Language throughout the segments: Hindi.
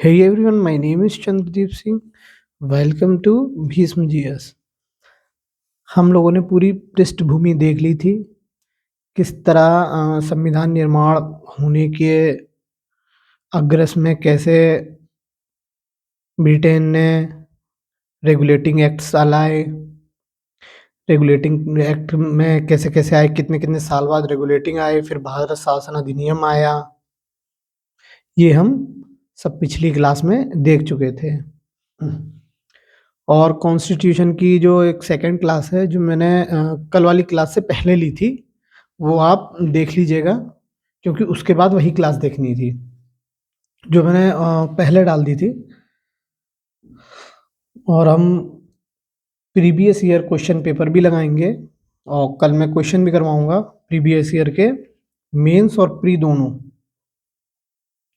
Hey everyone, my name is Chandradeep Singh. Welcome to Bhishma GS. हम लोगों ने पूरी पृष्ठभूमि देख ली थी, किस तरह संविधान निर्माण होने के अग्रस में कैसे ब्रिटेन ने रेगुलेटिंग एक्ट्स लाए, रेगुलेटिंग एक्ट में कैसे कैसे आए, कितने कितने साल बाद रेगुलेटिंग आए, फिर भारत शासन अधिनियम आया। ये हम सब पिछली क्लास में देख चुके थे। और कॉन्स्टिट्यूशन की जो एक सेकंड क्लास है जो मैंने कल वाली क्लास से पहले ली थी, वो आप देख लीजिएगा, क्योंकि उसके बाद वही क्लास देखनी थी जो मैंने पहले डाल दी थी। और हम प्रीवियस ईयर क्वेश्चन पेपर भी लगाएंगे और कल मैं क्वेश्चन भी करवाऊंगा प्रीवियस ईयर के, मेंस और प्री दोनों।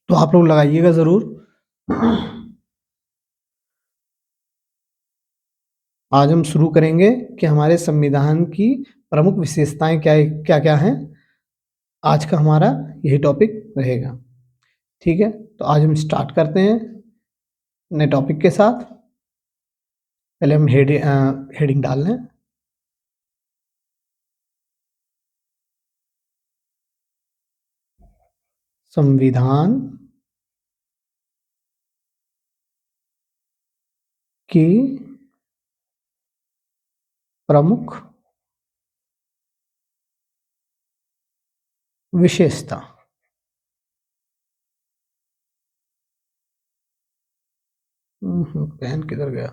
तो आप लोग लगाइएगा ज़रूर। आज हम शुरू करेंगे कि हमारे संविधान की प्रमुख विशेषताएं क्या क्या हैं। आज का हमारा यही टॉपिक रहेगा। ठीक है, तो आज हम स्टार्ट करते हैं नए टॉपिक के साथ। पहले हम हेडिंग डाल लें। संविधान की प्रमुख विशेषता। पेन किधर गया?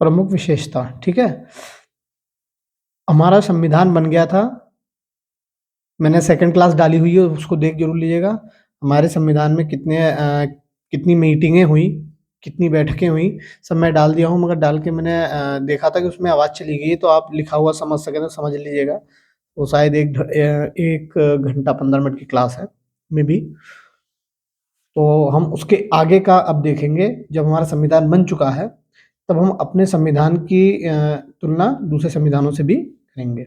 प्रमुख विशेषता, ठीक है। हमारा संविधान बन गया था, मैंने सेकंड क्लास डाली हुई है, उसको देख जरूर लीजिएगा। हमारे संविधान में कितनी मीटिंगें हुई, कितनी बैठकें हुई, सब मैं डाल दिया हूँ। मगर डाल के मैंने देखा था कि उसमें आवाज़ चली गई है, तो आप लिखा हुआ समझ सके तो समझ लीजिएगा। वो शायद 1 घंटा 15 मिनट की क्लास है में भी। तो हम उसके आगे का अब देखेंगे, जब हमारा संविधान बन चुका है तब हम अपने संविधान की तुलना दूसरे संविधानों से भी करेंगे।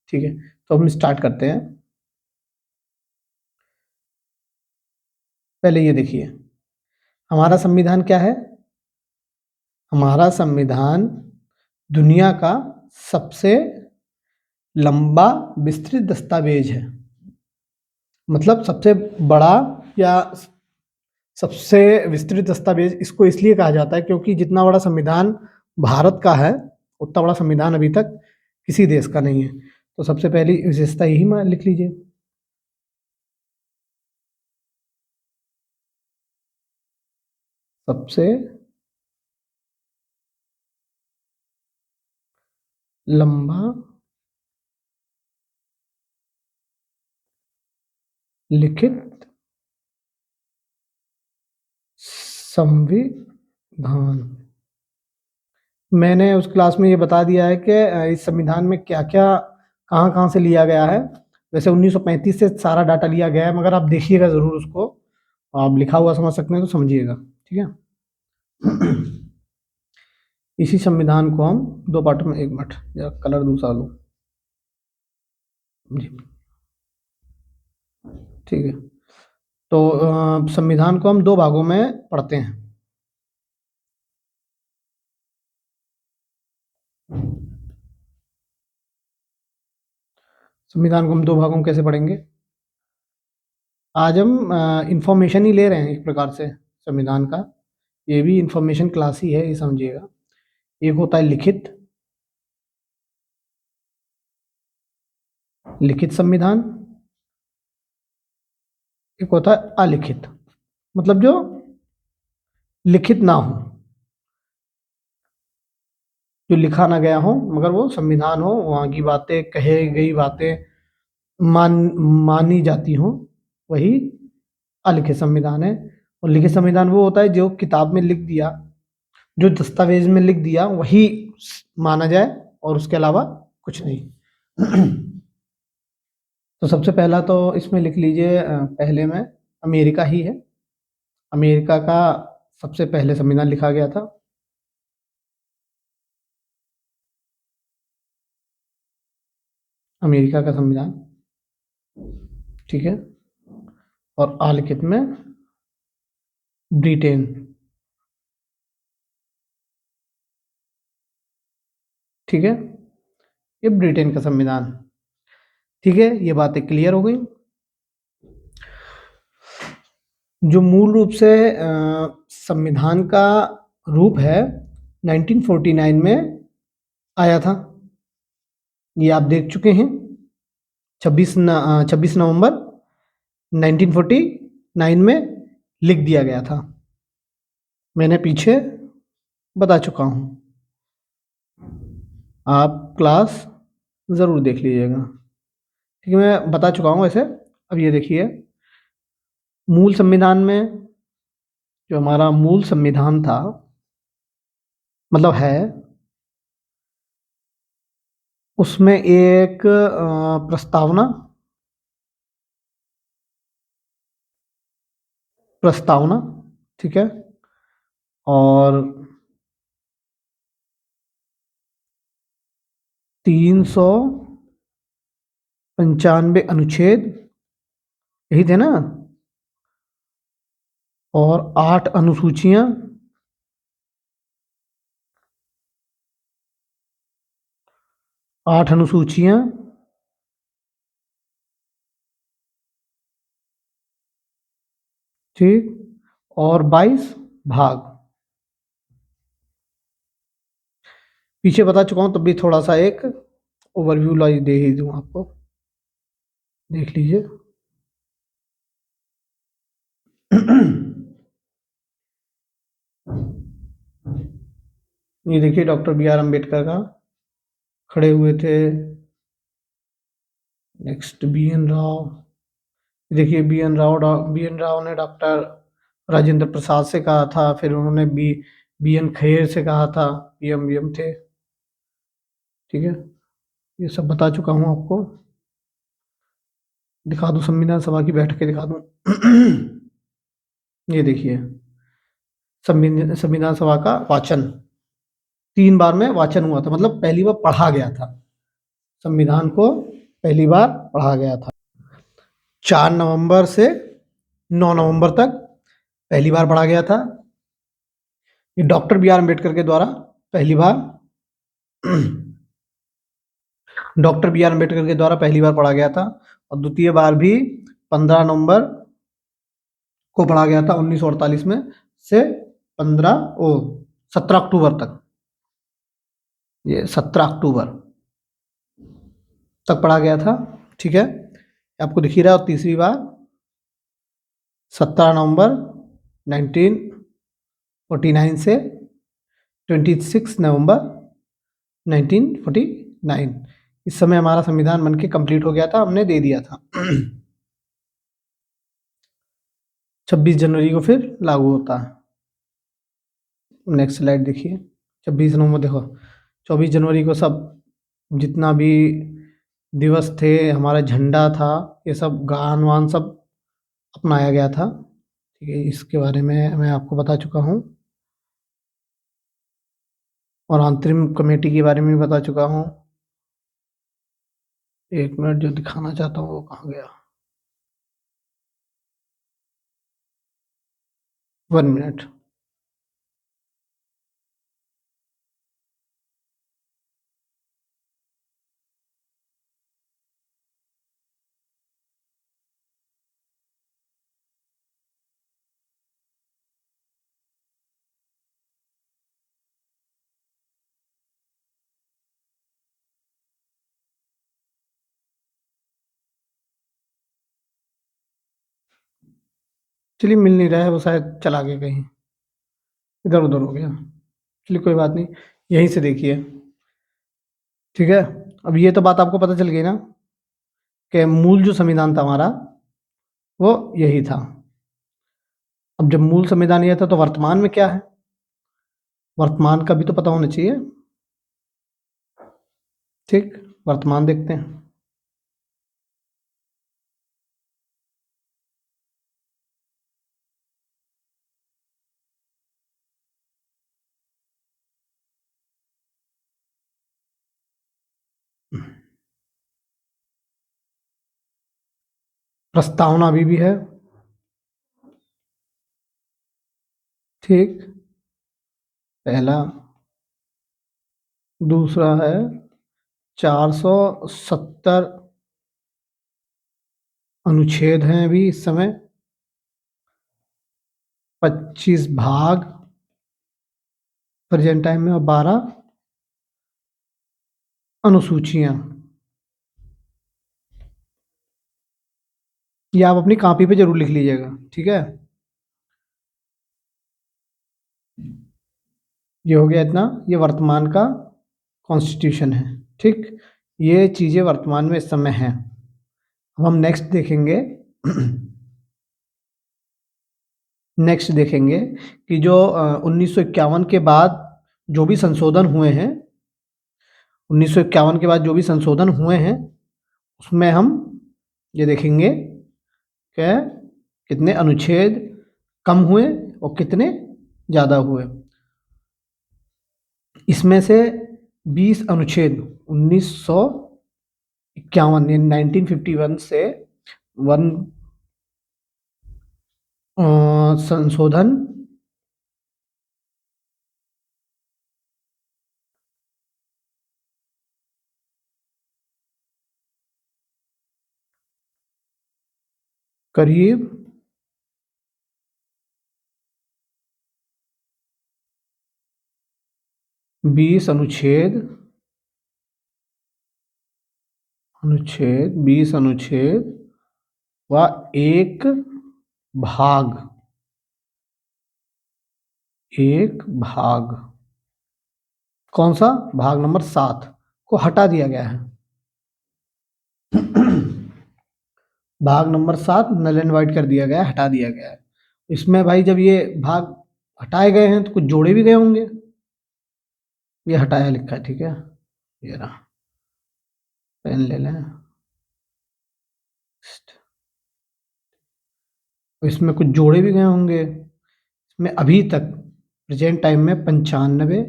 ठीक है, तो हम स्टार्ट करते हैं। पहले ये देखिए, हमारा संविधान क्या है। हमारा संविधान दुनिया का सबसे लंबा विस्तृत दस्तावेज है। मतलब सबसे बड़ा या सबसे विस्तृत दस्तावेज इसको इसलिए कहा जाता है क्योंकि जितना बड़ा संविधान भारत का है, उतना बड़ा संविधान अभी तक किसी देश का नहीं है। तो सबसे पहली विशेषता यही लिख लीजिए। सबसे लंबा लिखित संविधान। मैंने उस क्लास में ये बता दिया है कि इस संविधान में क्या-क्या कहाँ-कहाँ से लिया गया है। वैसे 1935 से सारा डाटा लिया गया है, मगर आप देखिएगा ज़रूर उसको। आप लिखा हुआ समझ सकते हैं तो समझिएगा, ठीक है। इसी संविधान को हम दो पार्टों में, एक मिनट जरा कलर दूसरा लूँ जी, ठीक है। तो संविधान को हम दो भागों में पढ़ते हैं। संविधान को हम दो भागों में कैसे पढ़ेंगे? आज हम इंफॉर्मेशन ही ले रहे हैं एक प्रकार से संविधान का। ये भी इंफॉर्मेशन क्लास ही है, ये समझिएगा। एक होता है लिखित, लिखित संविधान। एक होता है अलिखित, मतलब जो लिखित ना हो, जो लिखा ना गया हो मगर वो संविधान हो, वहाँ की बातें, कहे गई बातें मान मानी जाती हो, वही अलिखित संविधान है। और लिखित संविधान वो होता है जो किताब में लिख दिया, जो दस्तावेज में लिख दिया वही माना जाए और उसके अलावा कुछ नहीं। तो सबसे पहला तो इसमें लिख लीजिए, पहले में अमेरिका ही है। अमेरिका का सबसे पहले संविधान लिखा गया था। अमेरिका का संविधान, ठीक है, और आ लिखित में ब्रिटेन, ठीक है, ये ब्रिटेन का संविधान, ठीक है, ये बातें क्लियर हो गई। जो मूल रूप से संविधान का रूप है 1949 में आया था, ये आप देख चुके हैं। 26 नवंबर 1949 में लिख दिया गया था, मैंने पीछे बता चुका हूँ, आप क्लास ज़रूर देख लीजिएगा, ठीक है, मैं बता चुका हूँ वैसे। अब ये देखिए, मूल संविधान में, जो हमारा मूल संविधान था, मतलब है, उसमें एक प्रस्तावना प्रस्तावना ठीक है, और 395 अनुच्छेद, यही थे ना, और 8 अनुसूचियां, 8 अनुसूचियां, ठीक, और 22 भाग। पीछे बता चुका हूं, तब भी थोड़ा सा एक ओवरव्यू लाइव दे ही दूं आपको, देख लीजिए। ये देखिए डॉक्टर बी आर अम्बेडकर का खड़े हुए थे। नेक्स्ट बी एन राव, देखिए बी एन राव ने डॉक्टर राजेंद्र प्रसाद से कहा था, फिर उन्होंने बी एन खैर से कहा था, पीएम वीएम थे, ठीक है, ये सब बता चुका हूँ आपको। दिखा दूं संविधान सभा की बैठकें, दिखा दूं। ये देखिए संविधान सभा का वाचन 3 बार में वाचन हुआ था, मतलब पहली बार पढ़ा गया था, संविधान को पहली बार पढ़ा गया था 4 नवंबर से 9 नवंबर तक पहली बार पढ़ा गया था। ये डॉक्टर बी आर अम्बेडकर के द्वारा पहली बार डॉक्टर बी आर अम्बेडकर के द्वारा पहली बार पढ़ा गया था, और द्वितीय बार भी 15 नवंबर को पढ़ा गया था 1948 में, से 17 अक्टूबर तक, ये 17 अक्टूबर तक पढ़ा गया था, ठीक है, आपको दिख ही रहा है। और तीसरी बार 17 नवंबर 1949 से 26 नवंबर 1949, इस समय हमारा संविधान बनके कंप्लीट हो गया था, हमने दे दिया था। 26 जनवरी को फिर लागू होता है। नेक्स्ट स्लाइड देखिए, 26 नवंबर, देखो 24 जनवरी को सब जितना भी दिवस थे, हमारा झंडा था, ये सब गान वान सब अपनाया गया था, ठीक है, इसके बारे में मैं आपको बता चुका हूँ, और अंतरिम कमेटी के बारे में भी बता चुका हूँ। एक मिनट, जो दिखाना चाहता हूँ वो कहाँ गया, 1 मिनट। चलिए, मिल नहीं रहा है, वो शायद चला गया कहीं, इधर उधर हो गया, चलिए कोई बात नहीं, यहीं से देखिए, ठीक है। अब ये तो बात आपको पता चल गई ना, कि मूल जो संविधान था हमारा, वो यही था। अब जब मूल संविधान यह था, तो वर्तमान में क्या है, वर्तमान का भी तो पता होना चाहिए, ठीक, वर्तमान देखते हैं। प्रस्तावना अभी भी है, ठीक। पहला। दूसरा है 470 अनुच्छेद हैं अभी इस समय, 25 भाग प्रेजेंट टाइम में, और 12 अनुसूचियां। ये आप अपनी कॉपी पे जरूर लिख लीजिएगा, ठीक है। ये हो गया इतना, ये वर्तमान का कॉन्स्टिट्यूशन है, ठीक। ये चीजें वर्तमान में इस समय हैं। अब हम नेक्स्ट देखेंगे। नेक्स्ट देखेंगे कि जो 1951 के बाद जो भी संशोधन हुए हैं, 1951 के बाद जो भी संशोधन हुए हैं, उसमें हम ये देखेंगे कि कितने अनुच्छेद कम हुए और कितने ज़्यादा हुए। इसमें से 20 अनुच्छेद 1951 1951 से वन संशोधन करीब 20 20 अनुच्छेद व एक भाग, एक भाग, कौन सा भाग नंबर 7 को हटा दिया गया है। भाग नंबर 7 नल एंड वाइट कर दिया गया है, हटा दिया गया है। इसमें भाई जब ये भाग हटाए गए हैं तो कुछ जोड़े भी गए होंगे। ये हटाया लिखा है, ठीक है। ये रहा, पेन ले लें। इसमें कुछ जोड़े भी गए होंगे। इसमें अभी तक प्रेजेंट टाइम में 95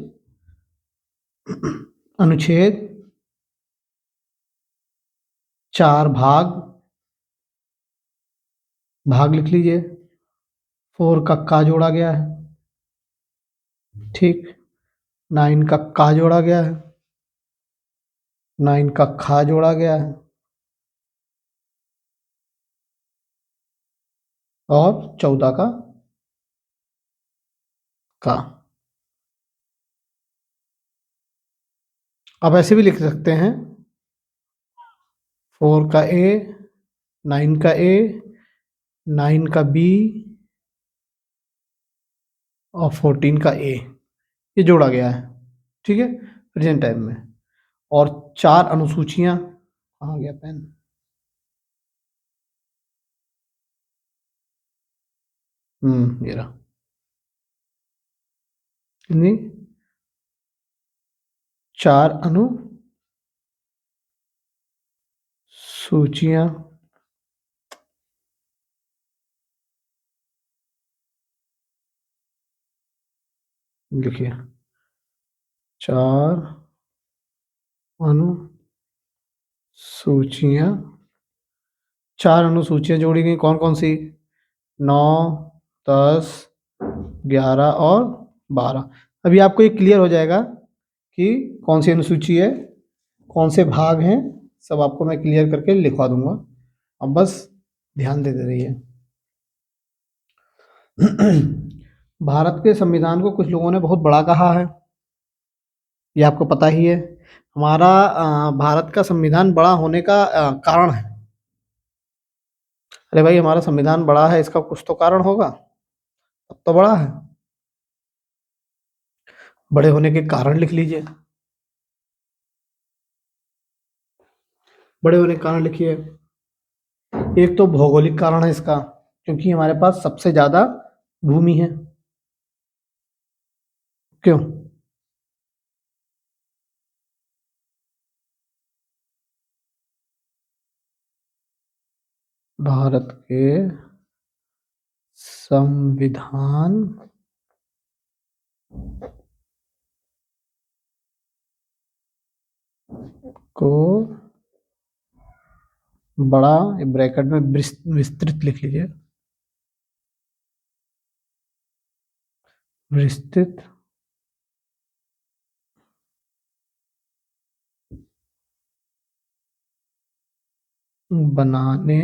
अनुच्छेद, 4 भाग, भाग लिख लीजिए। 4 का का जोड़ा गया है, ठीक। 9 का का जोड़ा गया है, 9 का खा जोड़ा गया है, और 14 का। आप ऐसे भी लिख सकते हैं, 4 का ए, 9 का ए, 9 का बी और 14 का ए, ये जोड़ा गया है, ठीक है, प्रेजेंट टाइम में। और 4 अनुसूचियां, कहाँ गया पेन, ये रहा, कितनी, 4 अनुसूचियां लिखिए। 4 अनुसूचियां, 4 अनुसूचियां जोड़ी गई, कौन कौन सी, 9, 10, 11 और 12। अभी आपको ये क्लियर हो जाएगा कि कौन सी अनुसूची है, कौन से भाग हैं, सब आपको मैं क्लियर करके लिखवा दूंगा। अब बस ध्यान देते रहिए। भारत के संविधान को कुछ लोगों ने बहुत बड़ा कहा है, ये आपको पता ही है। हमारा भारत का संविधान बड़ा होने का कारण है। अरे भाई, हमारा संविधान बड़ा है, इसका कुछ तो कारण होगा, तब तो बड़ा है। बड़े होने के कारण लिख लीजिए, बड़े होने के कारण लिखिए। एक तो भौगोलिक कारण है इसका, क्योंकि हमारे पास सबसे ज्यादा भूमि है। क्यों? भारत के संविधान को बड़ा ब्रैकेट में विस्तृत लिख लीजिए, विस्तृत बनाने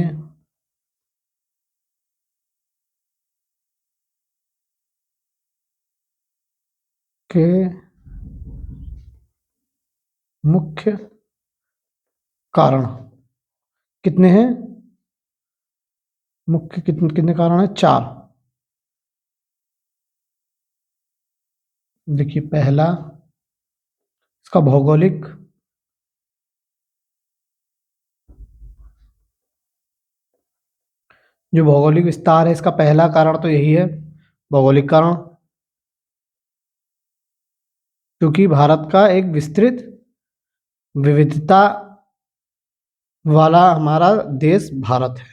के मुख्य कारण कितने हैं? मुख्य कितने कितने कारण हैं? 4। देखिए, पहला इसका भौगोलिक, जो भौगोलिक विस्तार है, इसका पहला कारण तो यही है, भौगोलिक कारण, क्योंकि भारत का एक विस्तृत विविधता वाला हमारा देश भारत है।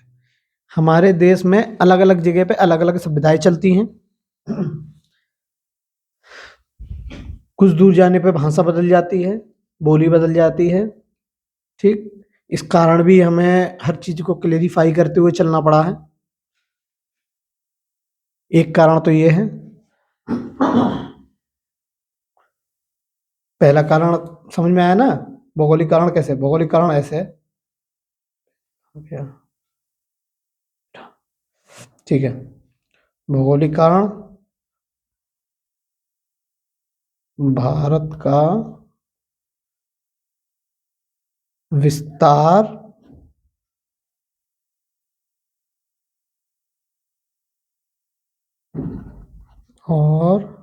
हमारे देश में अलग अलग जगह पे अलग अलग सभ्यताएं चलती हैं। कुछ दूर जाने पे भाषा बदल जाती है, बोली बदल जाती है। ठीक, इस कारण भी हमें हर चीज को क्लेरिफाई करते हुए चलना पड़ा है। एक कारण तो ये है। पहला कारण समझ में आया ना? भौगोलिक कारण कैसे? भौगोलिक कारण ऐसे है, क्या? ठीक है, भौगोलिक कारण भारत का विस्तार और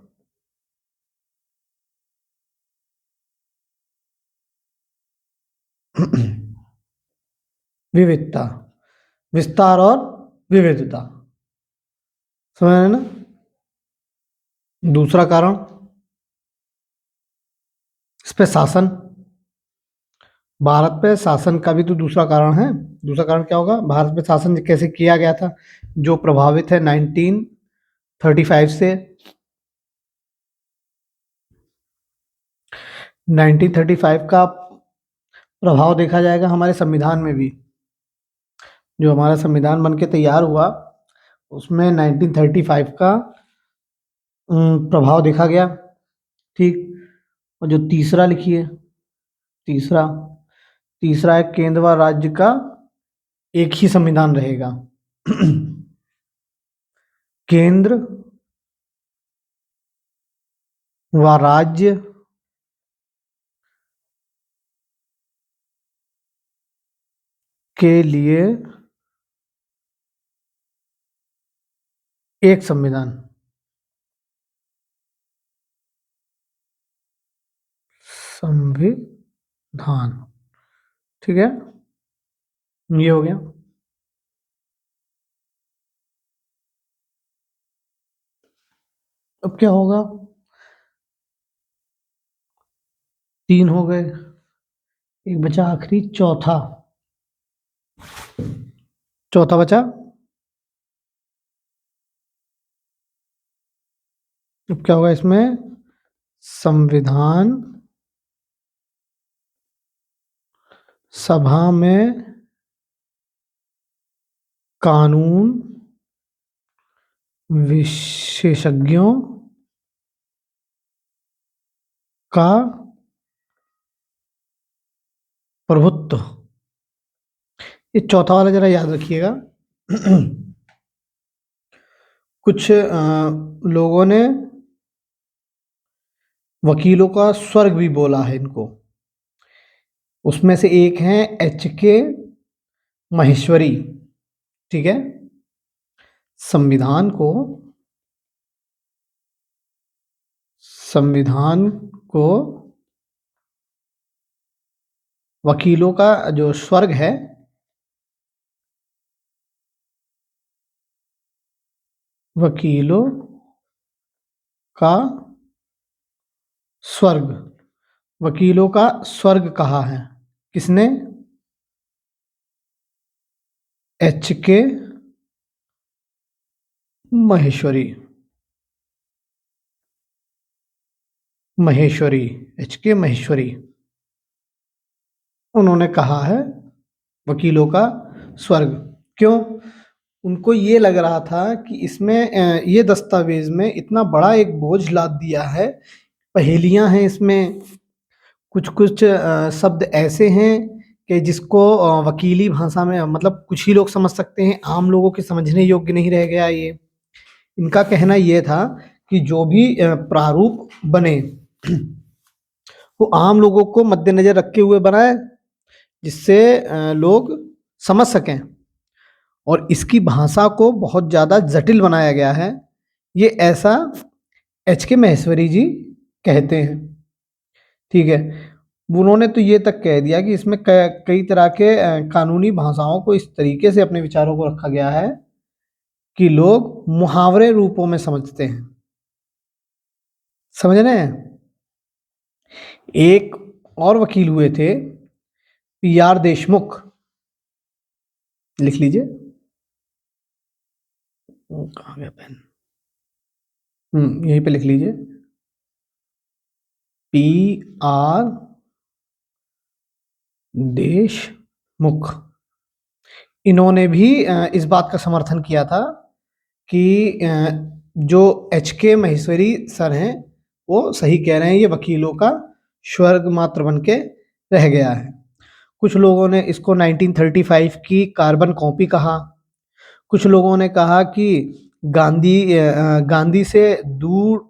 विविधता, विस्तार और विविधता, समझ रहे हैं ना? दूसरा कारण, इस पे शासन, भारत पे शासन का भी तो दूसरा कारण है। दूसरा कारण क्या होगा? भारत पे शासन कैसे किया गया था, जो प्रभावित है 1935 से। 1935 का प्रभाव देखा जाएगा हमारे संविधान में भी। जो हमारा संविधान बन के तैयार हुआ, उसमें 1935 का प्रभाव देखा गया। ठीक, और जो तीसरा लिखिए, तीसरा तीसरा है केंद्र व राज्य का एक ही संविधान रहेगा। केंद्र व राज्य के लिए एक संविधान, संविधान। ठीक है, ये हो गया। अब क्या होगा? 3 हो गए, एक बचा आखिरी, चौथा। चौथा बचा, अब क्या होगा इसमें? संविधान सभा में कानून विशेषज्ञों का प्रभुत्व। ये चौथा वाला जरा याद रखिएगा। कुछ लोगों ने वकीलों का स्वर्ग भी बोला है इनको। उसमें से एक है H.K. माहेश्वरी। ठीक है, संविधान को संविधान को वकीलों का जो स्वर्ग है, वकीलों का स्वर्ग, वकीलों का स्वर्ग कहा है। किसने? H.K. माहेश्वरी। माहेश्वरी, H.K. माहेश्वरी, उन्होंने कहा है वकीलों का स्वर्ग। क्यों? उनको ये लग रहा था कि इसमें ये दस्तावेज में इतना बड़ा एक बोझ लाद दिया है, पहेलियां हैं इसमें, कुछ कुछ शब्द ऐसे हैं कि जिसको वकीली भाषा में मतलब कुछ ही लोग समझ सकते हैं, आम लोगों के समझने योग्य नहीं रह गया ये। इनका कहना ये था कि जो भी प्रारूप बने वो आम लोगों को मद्देनजर रखे हुए बनाए, जिससे लोग समझ सकें, और इसकी भाषा को बहुत ज़्यादा जटिल बनाया गया है। ये ऐसा एच के महेश्वरी जी कहते हैं। ठीक है, उन्होंने तो ये तक कह दिया कि इसमें कई तरह के कानूनी भाषाओं को इस तरीके से अपने विचारों को रखा गया है कि लोग मुहावरे रूपों में समझते हैं। समझ रहे हैं? एक और वकील हुए थे, पी आर देशमुख, लिख लीजिए। कहाँ गया पेन? यहीं पे लिख लीजिए, पी आर देशमुख। इन्होंने भी इस बात का समर्थन किया था कि जो एच के महेश्वरी सर हैं वो सही कह रहे हैं, ये वकीलों का स्वर्ग मात्र बन के रह गया है। कुछ लोगों ने इसको 1935 की कार्बन कॉपी कहा, कुछ लोगों ने कहा कि गांधी से दूर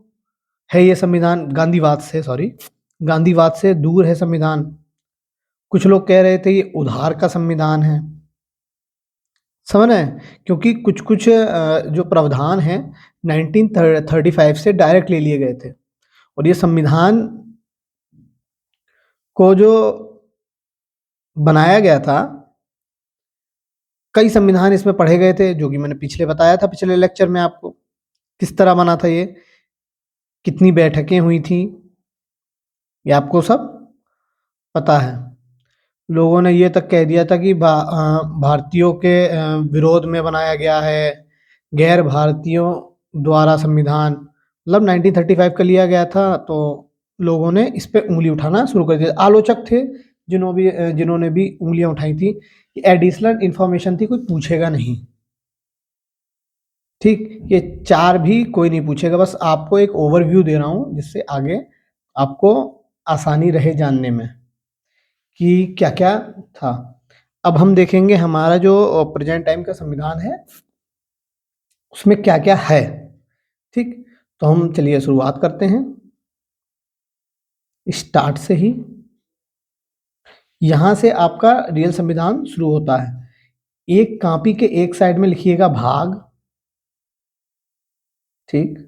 है ये संविधान, गांधीवाद से, सॉरी, गांधीवाद से दूर है संविधान। कुछ लोग कह रहे थे ये उधार का संविधान है। समझ रहे हैं? क्योंकि कुछ कुछ जो प्रावधान हैं 1935 से डायरेक्ट ले लिए गए थे, और ये संविधान को जो बनाया गया था, कई संविधान इसमें पढ़े गए थे, जो कि मैंने पिछले बताया था, पिछले लेक्चर में आपको किस तरह बना था ये, कितनी बैठकें हुई थी, ये आपको सब पता है। लोगों ने ये तक कह दिया था कि भारतीयों के विरोध में बनाया गया है, गैर भारतीयों द्वारा संविधान, मतलब 1935 का लिया गया था, तो लोगों ने इस पे उंगली उठाना शुरू कर दिया। आलोचक थे जिन्होंने भी उंगलियां उठाई थी कि एडिशनल इंफॉर्मेशन थी, कोई पूछेगा नहीं। ठीक, ये चार भी कोई नहीं पूछेगा, बस आपको एक ओवरव्यू दे रहा हूँ जिससे आगे आपको आसानी रहे जानने में कि क्या क्या था। अब हम देखेंगे हमारा जो प्रेजेंट टाइम का संविधान है उसमें क्या क्या है। ठीक, तो हम चलिए शुरुआत करते हैं स्टार्ट से ही। यहां से आपका रियल संविधान शुरू होता है। एक कॉपी के एक साइड में लिखिएगा भाग, ठीक,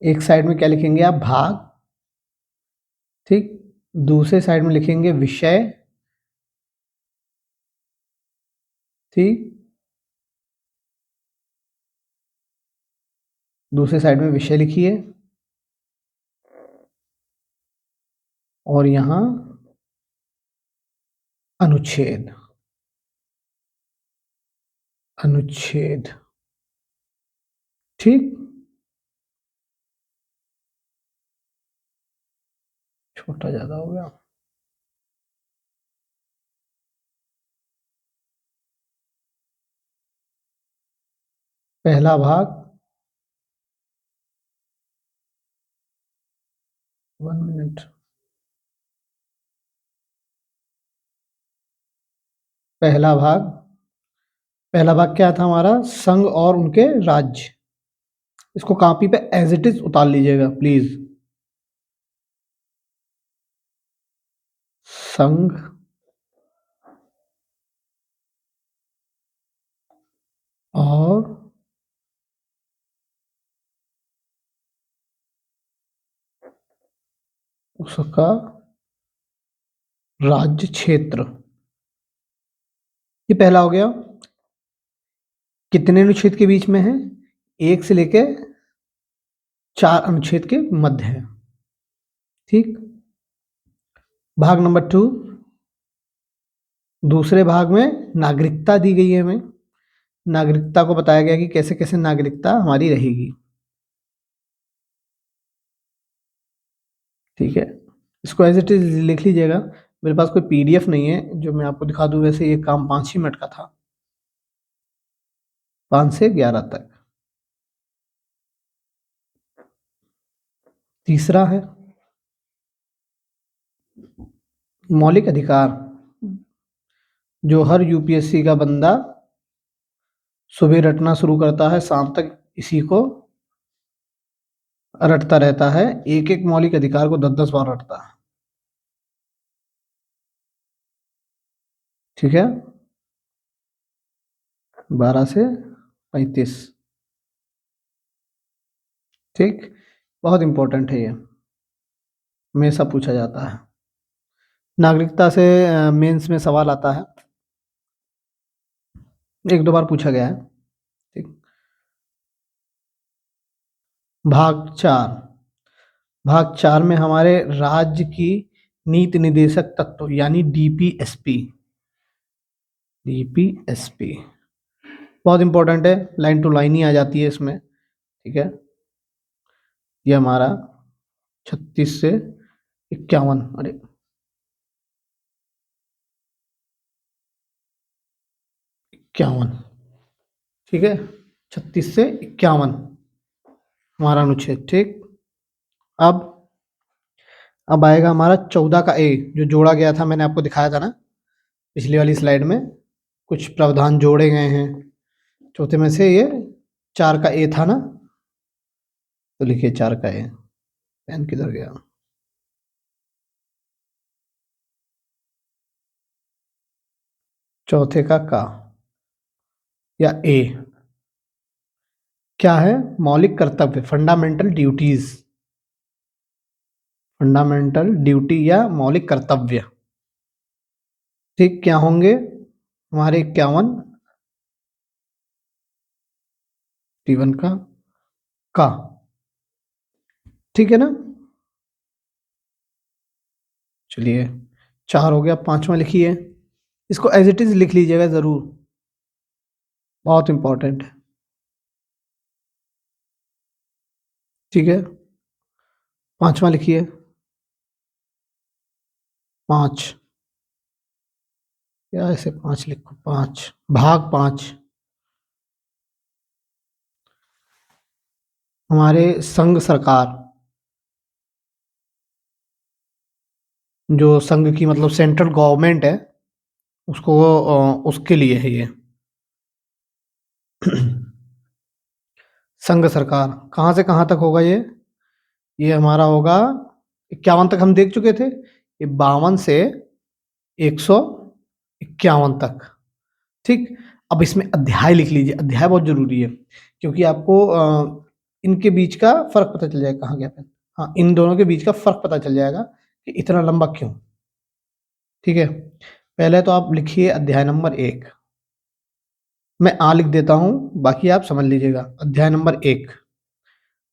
एक साइड में क्या लिखेंगे आप, भाग, ठीक, दूसरे साइड में लिखेंगे विषय, ठीक, दूसरे साइड में विषय लिखिए, और यहां अनुच्छेद, अनुच्छेद, ठीक, छोटा ज्यादा हो गया, पहला भाग, 1 मिनट, पहला भाग, पहला भाग क्या था हमारा, संघ और उनके राज्य। इसको कॉपी पे एज इट इज उतार लीजिएगा प्लीज। संघ और उसका राज्य क्षेत्र, ये पहला हो गया। कितने अनुच्छेद के बीच में है, 1 से लेके 4 अनुच्छेद के मध्य है। ठीक, भाग नंबर 2, दूसरे भाग में नागरिकता दी गई है हमें। नागरिकता को बताया गया कि कैसे कैसे नागरिकता हमारी रहेगी। ठीक है, इसको एज इट इज लिख लीजिएगा। मेरे पास कोई पीडीएफ नहीं है जो मैं आपको दिखा दूँ, वैसे ये काम 5 ही मिनट का था, 5 से 11 तक। तीसरा है मौलिक अधिकार, जो हर यूपीएससी का बंदा सुबह रटना शुरू करता है, शाम तक इसी को रटता रहता है, एक-एक मौलिक अधिकार को 10-10 बार रटता है। ठीक है? 12 से 35। ठीक? बहुत इम्पोर्टेंट है ये, हमेशा पूछा जाता है। नागरिकता से मेंस में सवाल आता है, 1-2 बार पूछा गया है। ठीक? भाग 4, भाग 4 में हमारे राज्य की नीति निदेशक तत्व यानी डीपीएसपी, डीपीएसपी बहुत इंपॉर्टेंट है, लाइन टू लाइन ही आ जाती है इसमें। ठीक है? ये हमारा 36 से 51, अरे 51, ठीक है, 36 से 51 हमारा अनुच्छेद। ठीक, अब अब आएगा हमारा 14 का ए, जो जोड़ा गया था, मैंने आपको दिखाया था ना पिछली वाली स्लाइड में, कुछ प्रावधान जोड़े गए हैं। चौथे में से ये 4 का ए था ना, तो लिखिए 4 का ए। पेन किधर गया? चौथे का या ए क्या है? मौलिक कर्तव्य, फंडामेंटल ड्यूटीज, फंडामेंटल ड्यूटी या मौलिक कर्तव्य। ठीक, क्या होंगे हमारे 51 T1 का, ठीक है ना? चलिए 4 हो गया, 5वां लिखिए, इसको एज इट इज लिख लीजिएगा जरूर, बहुत इंपॉर्टेंट है। ठीक है, 5वां लिखिए, 5 या ऐसे 5 लिखो, 5 भाग 5 हमारे संघ सरकार, जो संघ की मतलब सेंट्रल गवर्नमेंट है, उसको उसके लिए है ये। संघ सरकार कहाँ से कहाँ तक होगा ये हमारा होगा 51 तक हम देख चुके थे, ये 52 से 151 तक। ठीक, अब इसमें अध्याय लिख लीजिए, अध्याय बहुत जरूरी है, क्योंकि आपको इनके बीच का फर्क पता चल जाएगा। कहाँ गया पेन? हाँ, इन दोनों के बीच का फर्क पता चल जाएगा कि इतना लंबा क्यों। ठीक है, पहले तो आप लिखिए अध्याय नंबर 1, मैं आ लिख देता हूं, बाकी आप समझ लीजिएगा। अध्याय नंबर 1,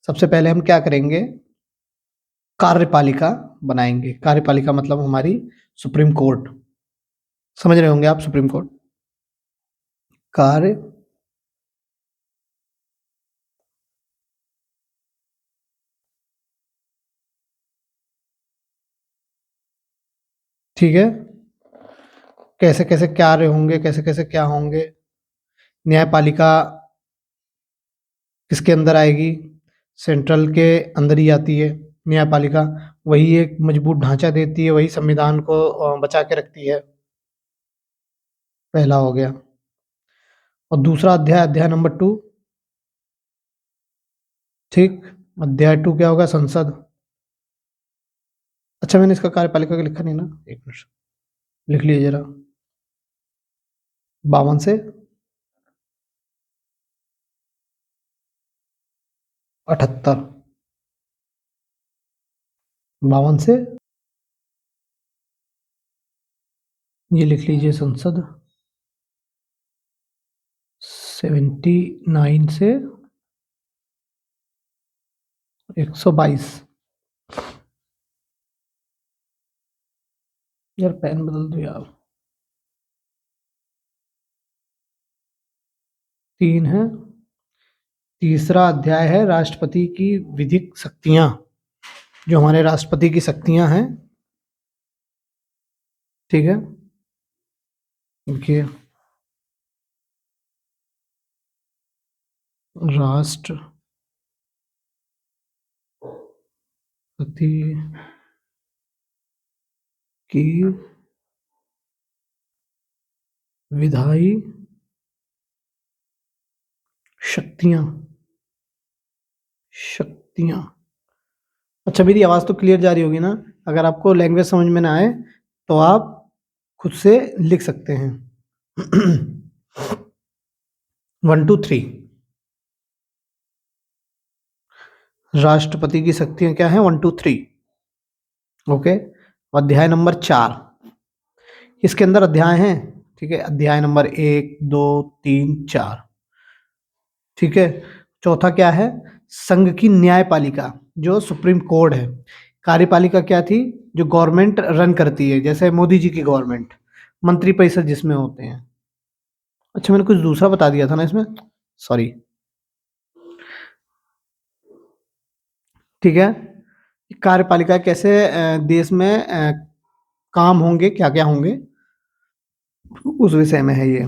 सबसे पहले हम क्या करेंगे? कार्यपालिका बनाएंगे। कार्यपालिका मतलब हमारी सुप्रीम कोर्ट, समझ रहे होंगे आप, सुप्रीम कोर्ट। कार्य ठीक है, कैसे कैसे कार्य होंगे, कैसे कैसे क्या होंगे? न्यायपालिका किसके अंदर आएगी? सेंट्रल के अंदर ही आती है न्यायपालिका, वही एक मजबूत ढांचा देती है, वही संविधान को बचा के रखती है। पहला हो गया। और दूसरा अध्याय, अध्याय नंबर 2, ठीक, अध्याय 2 क्या होगा? संसद। अच्छा, मैंने इसका कार्यपालिका का लिखा नहीं ना, एक मिनट लिख लीजिए जरा। 52 से 78, 52 से ये लिख लीजिए संसद, 79 से 122। यार पेन बदल दो यार। 3 है। तीसरा अध्याय है राष्ट्रपति की विधिक शक्तियां, जो हमारे राष्ट्रपति की शक्तियां हैं, ठीक है, देखिए राष्ट्रपति की विधायी शक्तियां शक्तियां अच्छा, मेरी आवाज तो क्लियर जा रही होगी ना? अगर आपको लैंग्वेज समझ में ना आए तो आप खुद से लिख सकते हैं। 1 2 3 राष्ट्रपति की शक्तियां क्या है? 1 2 3। ओके, अध्याय नंबर 4, इसके अंदर अध्याय हैं। ठीक है, अध्याय नंबर 1 2 3 4। ठीक है, चौथा क्या है? संघ की न्यायपालिका, जो सुप्रीम कोर्ट है। कार्यपालिका क्या थी? जो गवर्नमेंट रन करती है, जैसे मोदी जी की गवर्नमेंट, मंत्रिपरिषद जिसमें होते हैं। अच्छा, मैंने कुछ दूसरा बता दिया था ना इसमें, सॉरी। ठीक है, कार्यपालिका कैसे देश में काम होंगे, क्या क्या होंगे, उस विषय में है ये।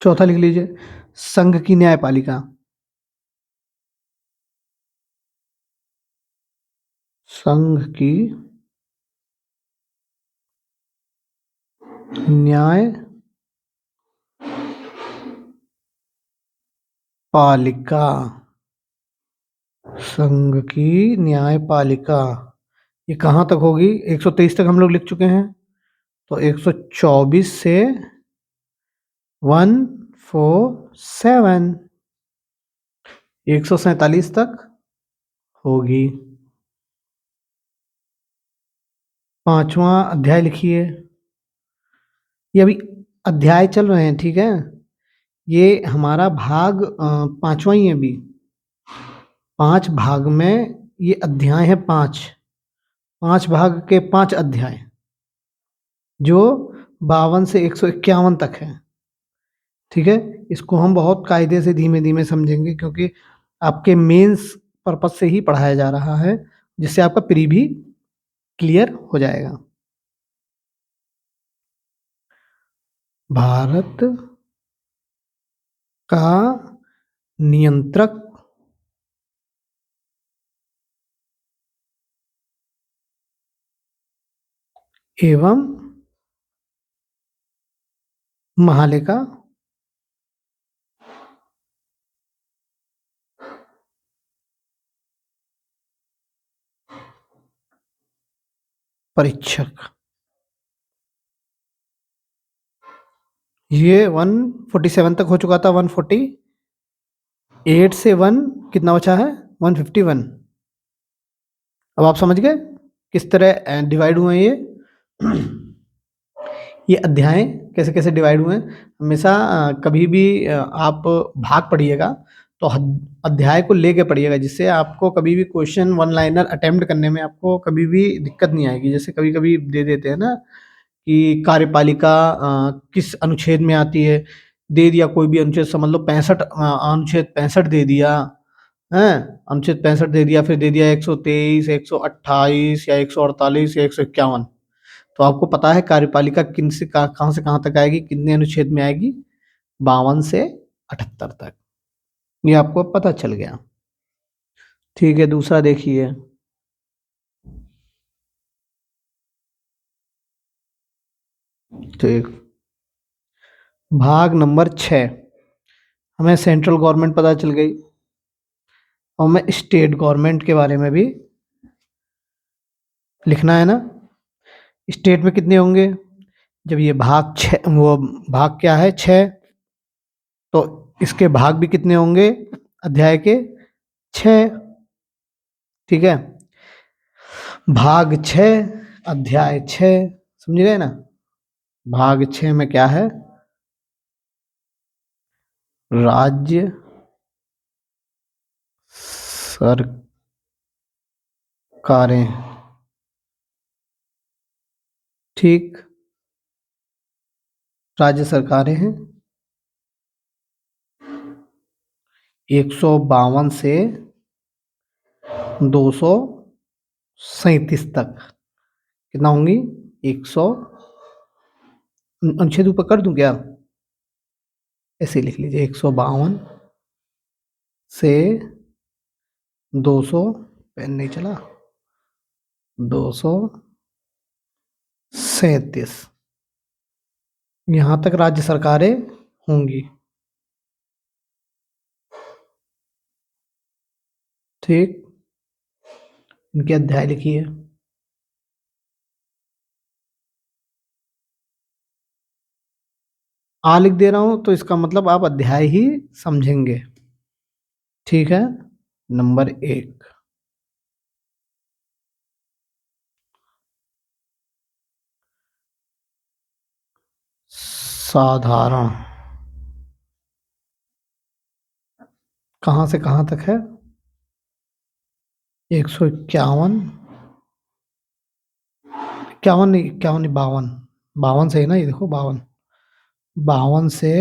चौथा लिख लीजिए, संघ की न्यायपालिका। संघ की न्यायपालिका। संघ की न्यायपालिका ये कहाँ तक होगी? 123 तक हम लोग लिख चुके हैं, तो 124 से 147, 147 तक होगी। पांचवा अध्याय लिखिए। ये अभी अध्याय चल रहे हैं, ठीक है? ये हमारा भाग पांचवा ही है अभी। 5 भाग में ये अध्याय है, 5 भाग के 5 अध्याय, जो 52 से 151 तक है। ठीक है, इसको हम बहुत कायदे से धीमे धीमे समझेंगे, क्योंकि आपके मेंस पर्पज से ही पढ़ाया जा रहा है, जिससे आपका प्री भी क्लियर हो जाएगा। भारत का नियंत्रक एवं महालेखा परीक्षक, ये 147 तक हो चुका था। 148 से 1 कितना बचा है? 151। अब आप समझ गए किस तरह डिवाइड हुए हैं ये अध्याय कैसे कैसे डिवाइड हुए हैं। हमेशा कभी भी आप भाग पढ़िएगा तो अध्याय को लेके पढ़िएगा, जिससे आपको कभी भी क्वेश्चन वन लाइनर अटेम्प्ट करने में आपको कभी भी दिक्कत नहीं आएगी। जैसे कभी कभी दे देते हैं ना कि कार्यपालिका किस अनुच्छेद में आती है, दे दिया कोई भी अनुच्छेद, समझ लो 65, अनुच्छेद 65 दे दिया है, अनुच्छेद 65 दे दिया, फिर दे दिया 123, 128 या 148 या 151। तो आपको पता है कार्यपालिका किन से कहाँ से कहाँ तक आएगी, कितने अनुच्छेद में आएगी? 52 से 78 तक। ये आपको पता चल गया। ठीक है, दूसरा देखिए। ठीक, भाग नंबर 6, हमें सेंट्रल गवर्नमेंट पता चल गई, और हमें स्टेट गवर्नमेंट के बारे में भी लिखना है ना। स्टेट में कितने होंगे? जब ये भाग 6, वो भाग क्या है 6, तो इसके भाग भी कितने होंगे? अध्याय के 6। ठीक है, भाग 6 अध्याय 6, समझ गए ना? भाग 6 में क्या है? राज्य सरकारें। ठीक, राज्य सरकारें हैं 152 से 237 तक। कितना होंगी? 100 अनुच्छेद ऊपर कर दूं क्या? ऐसे लिख लीजिए 152 से 200, पेन नहीं चला, 237 यहाँ तक राज्य सरकारें होंगी। ठीक, इनके अध्याय लिखिए। आ लिख दे रहा हूं तो इसका मतलब आप अध्याय ही समझेंगे। ठीक है, नंबर 1, साधारण। कहां से कहां तक है? 151, इक्यावन नहीं, इक्यावन नहीं, 52, 52 से है ना, ये देखो 52, 52 से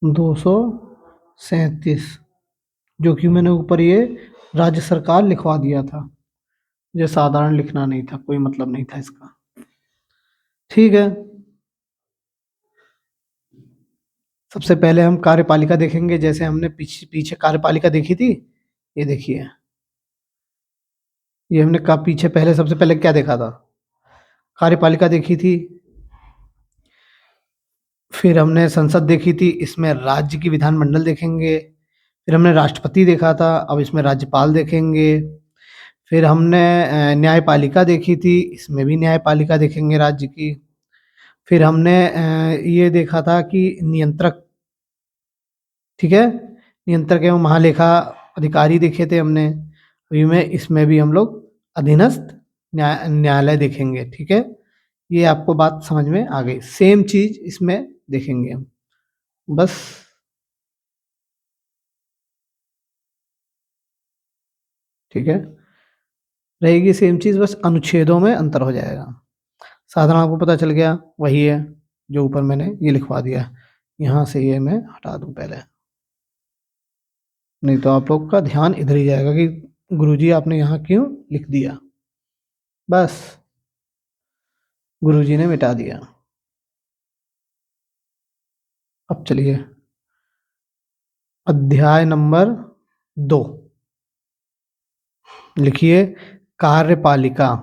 237, जो कि मैंने ऊपर ये राज्य सरकार लिखवा दिया था। ये साधारण लिखना नहीं था, कोई मतलब नहीं था इसका। ठीक है, सबसे पहले हम कार्यपालिका देखेंगे, जैसे हमने पीछे पीछे कार्यपालिका देखी थी। ये देखिए, ये हमने का पीछे पहले सबसे पहले क्या देखा था? कार्यपालिका देखी थी। फिर हमने संसद देखी थी, इसमें राज्य की विधानमंडल देखेंगे। फिर हमने राष्ट्रपति देखा था, अब इसमें राज्यपाल देखेंगे। फिर हमने न्यायपालिका देखी थी, इसमें भी न्यायपालिका देखेंगे राज्य की। फिर हमने ये देखा था कि नियंत्रक, ठीक है, नियंत्रक एवं महालेखा अधिकारी देखे थे हमने। अभी में इसमें भी हम लोग अधीनस्थ न्यायालय देखेंगे। ठीक है, ये आपको बात समझ में आ गई। सेम चीज इसमें देखेंगे हम, बस। ठीक है, रहेगी सेम चीज, बस अनुच्छेदों में अंतर हो जाएगा। साधारण आपको पता चल गया, वही है जो ऊपर मैंने ये लिखवा दिया। यहाँ से ये मैं हटा दूं पहले, नहीं तो आप लोग का ध्यान इधर ही जाएगा कि गुरुजी आपने यहाँ क्यों लिख दिया। बस, गुरुजी ने मिटा दिया। अब चलिए, अध्याय नंबर 2 लिखिए, कार्यपालिका।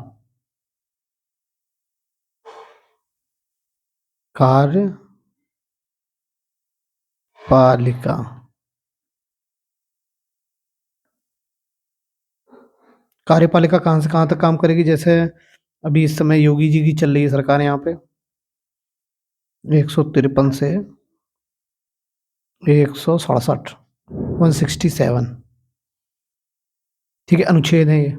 कार्यपालिका कार्यपालिका कहाँ से कहाँ तक काम करेगी? जैसे अभी इस समय योगी जी की चल रही है सरकार यहाँ पे, 153 से 167, 167। ठीक है, अनुच्छेद है ये,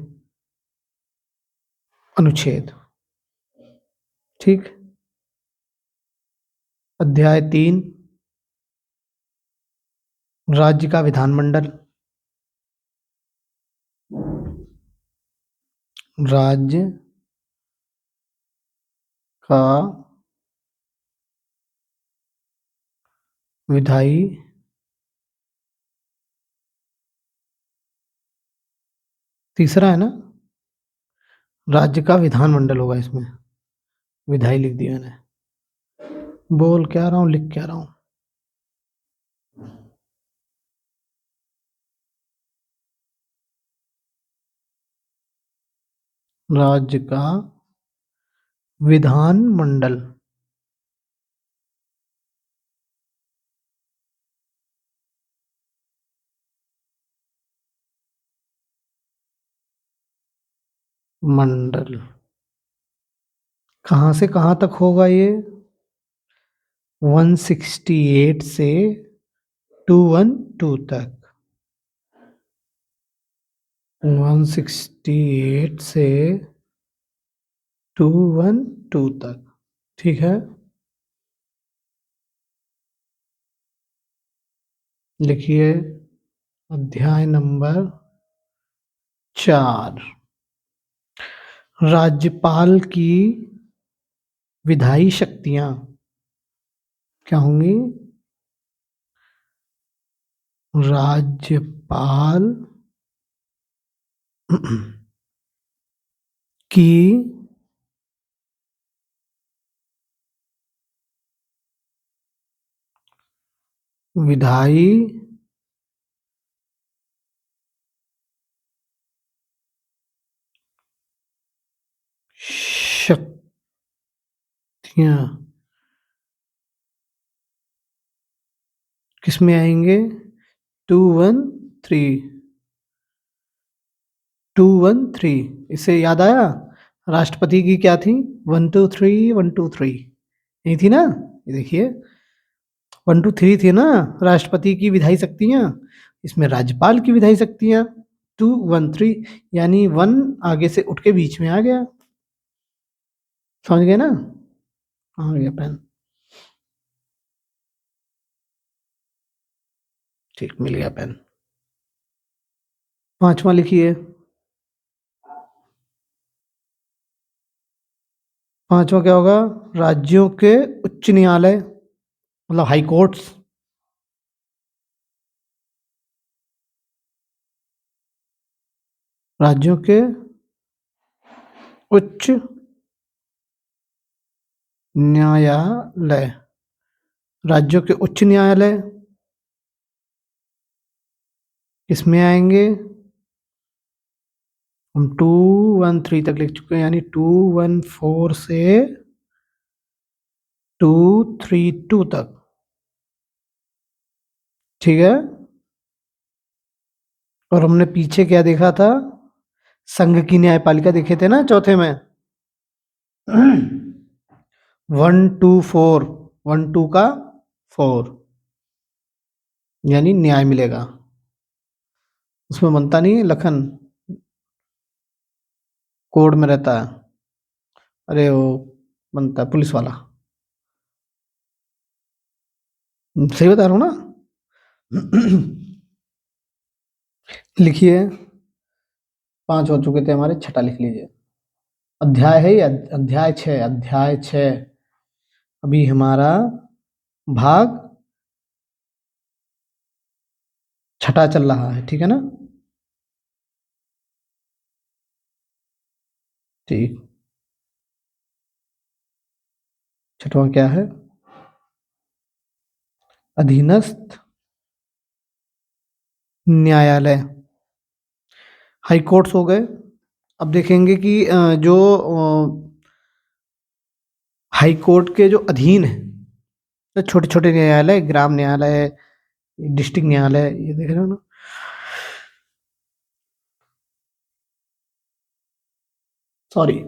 अनुच्छेद। ठीक, अध्याय 3, राज्य का विधानमंडल। राज्य का विधायी तीसरा है ना, राज्य का विधानमंडल होगा इसमें, विधायी लिख दिया मैंने। बोल क्या रहा हूँ, लिख क्या रहा हूँ? राज्य का विधानमंडल, मंडल कहाँ से कहाँ तक होगा ये? 168 से 212 तक, 168 से 212 तक। ठीक है, लिखिए, अध्याय नंबर 4, राज्यपाल की विधायी शक्तियां क्या होंगी? राज्यपाल की विधायी शक्तियां किसमें आएंगे? 213 213 इससे याद आया, राष्ट्रपति की क्या थी? 123 123 नहीं थी ना? ये देखिए 123 थी ना राष्ट्रपति की विधायी शक्तियां, इसमें राज्यपाल की विधायी शक्तियां 213, यानी 1 आगे से उठ के बीच में आ गया। समझ गए ना? आ गया पेन, ठीक मिल गया पेन। पांचवा लिखिए। पांचवा क्या होगा? राज्यों के उच्च न्यायालय, मतलब हाई कोर्ट्स। राज्यों के उच्च न्यायालय, राज्यों के उच्च न्यायालय किसमें आएंगे? हम 213 तक लिख चुके हैं, यानी 214 से 232 तक। ठीक है, और हमने पीछे क्या देखा था? संघ की न्यायपालिका देखे थे ना चौथे में। 124, 12 का 4, यानी न्याय मिलेगा। उसमें बनता नहीं है लखन, कोड में रहता है, अरे वो बनता है पुलिस वाला। सही बता रहा हूँ ना? लिखिए, 5 हो चुके थे हमारे, छठा लिख लीजिए। अध्याय है ये, अध्याय 6, अध्याय 6 अभी हमारा भाग छठा चल रहा है, ठीक है ना? ठीक, छठवां क्या है? अधीनस्थ न्यायालय, हाई कोर्ट्स हो गए। अब देखेंगे कि जो हाई कोर्ट के जो अधीन है, तो छोटे छोटे न्यायालय, ग्राम न्यायालय, डिस्ट्रिक्ट न्यायालय, ये देख रहे हो ना? सॉरी,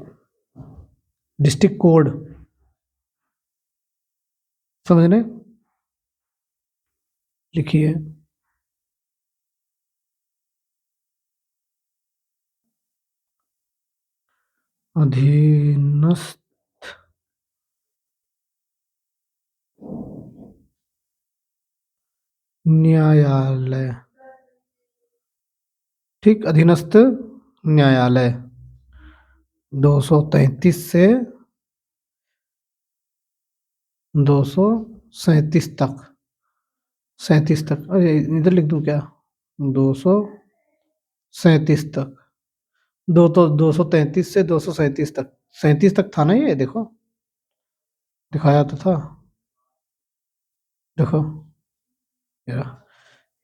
डिस्ट्रिक्ट कोड, समझ रहे? लिखिए, अधीनस्थ न्यायालय, ठीक, अधीनस्थ न्यायालय 233 से 237 तक, 37 तक, अरे इधर लिख दूं क्या? 237 तक, 233 से 237 तक, 37 तक था ना, ये देखो दिखाया तो था, देखो,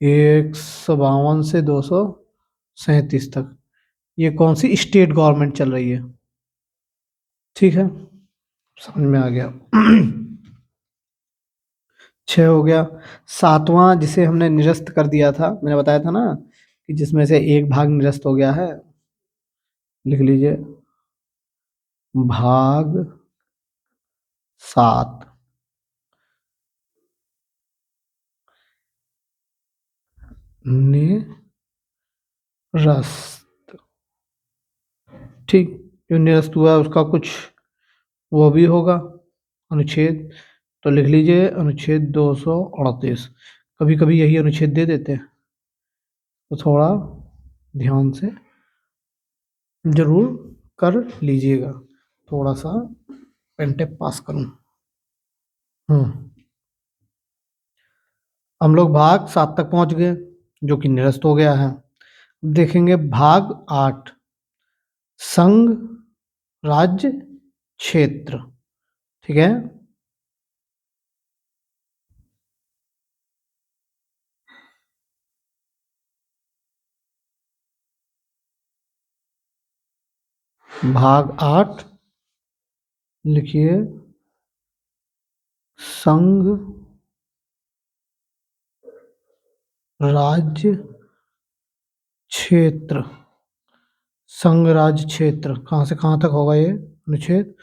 152 से 237 तक, ये कौन सी स्टेट गवर्नमेंट चल रही है? ठीक है, समझ में आ गया। 6 हो गया। सातवां जिसे हमने निरस्त कर दिया था, मैंने बताया था ना कि जिसमें से एक भाग निरस्त हो गया है, लिख लीजिए, भाग 7, निरस्त, ठीक, जो निरस्त हुआ है उसका कुछ वो भी होगा, अनुच्छेद, तो लिख लीजिए अनुच्छेद 238। कभी कभी यही अनुच्छेद दे देते हैं, तो थोड़ा ध्यान से जरूर कर लीजिएगा। थोड़ा सा पेन टेप पास करूं। हम्म, हम लोग भाग 7 तक पहुंच गए, जो कि निरस्त हो गया है। देखेंगे भाग 8, संघ राज्य क्षेत्र। ठीक है, भाग 8 लिखिए, संघ राज्य क्षेत्र। संघ राज्य क्षेत्र कहाँ से कहाँ तक होगा ये अनुच्छेद?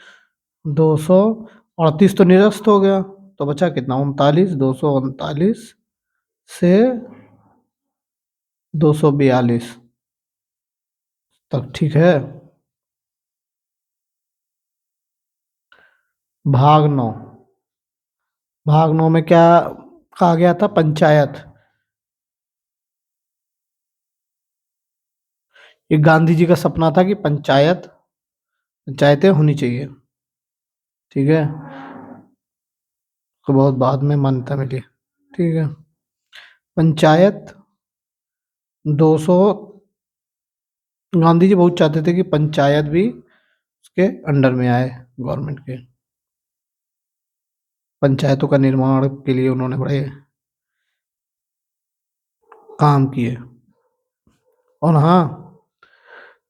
238 तो निरस्त हो गया, तो बचा कितना? 39। 239 से 242 तक। ठीक है। भाग 9, भाग 9 में क्या कहा गया था? पंचायत। ये गांधी जी का सपना था कि पंचायतें होनी चाहिए। ठीक है, तो बहुत बाद में मान्यता मिली। ठीक है, पंचायत 200, गांधी जी बहुत चाहते थे कि पंचायत भी उसके अंडर में आए, गवर्नमेंट के। पंचायतों का निर्माण के लिए उन्होंने बड़े काम किए। और हाँ,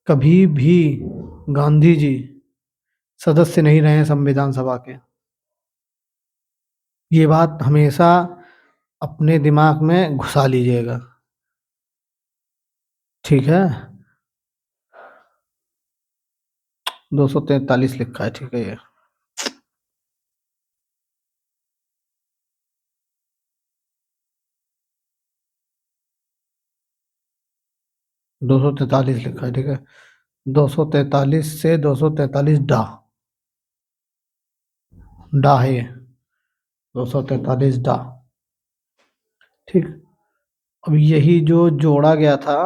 कभी भी गांधी जी सदस्य नहीं रहे संविधान सभा के। ये बात हमेशा अपने दिमाग में घुसा लीजिएगा। ठीक है, 243 लिखा है। ठीक है, ये 243 लिखा है। ठीक है, 243 से 243 डा डा है ये, 243 डा। ठीक, अब यही जो जोड़ा गया था,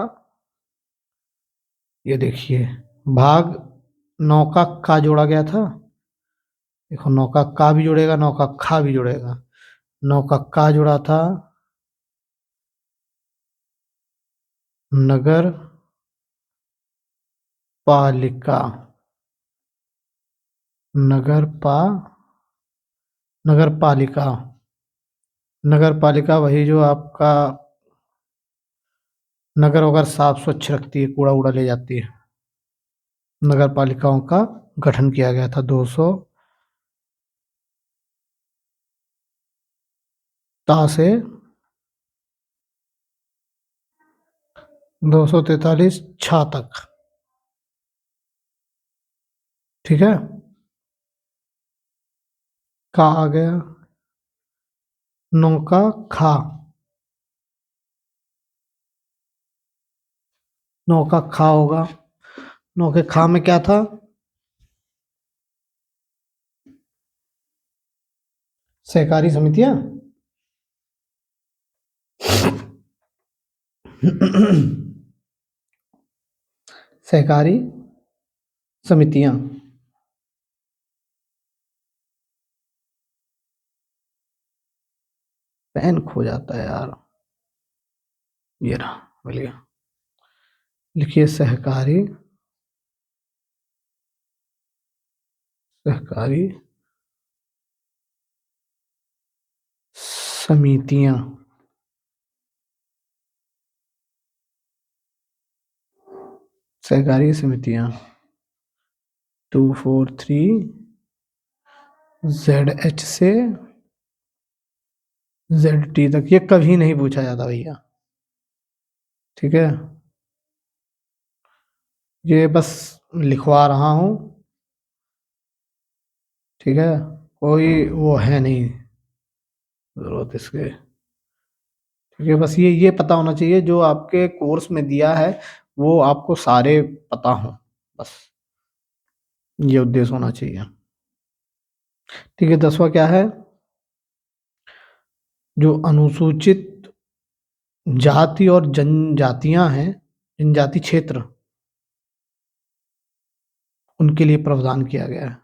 ये देखिए, भाग 9 का जोड़ा गया था। देखो, 9 का भी जुड़ेगा, 9 का खा भी जुड़ेगा। 9 का जुड़ा था नगर पालिका। नगर पा नगर पालिका, नगर पालिका वही जो आपका नगर वगर साफ स्वच्छ रखती है, कूड़ा उड़ा ले जाती है। नगर पालिकाओं का गठन किया गया था 200 से 243 छा तक। ठीक है, का आ गया, 9 का खा, 9 का खा होगा। 9 के खा में क्या था? सहकारी समितियां। सहकारी समितियां। पेन खो जाता है यार। ये रहा, मिल गया। लिखिए, सहकारी समितियां। सहकारी समितियां 243 ZH से ZT तक। ये कभी नहीं पूछा जाता भैया। ठीक है, ये बस लिखवा रहा हूँ। ठीक है, कोई वो है नहीं जरूरत इसके। ठीक है, बस ये पता होना चाहिए जो आपके कोर्स में दिया है वो आपको सारे पता हो, बस ये उद्देश्य होना चाहिए। ठीक है, 10वां क्या है? जो अनुसूचित जाति और जनजातियां हैं, जनजाति क्षेत्र, उनके लिए प्रावधान किया गया है।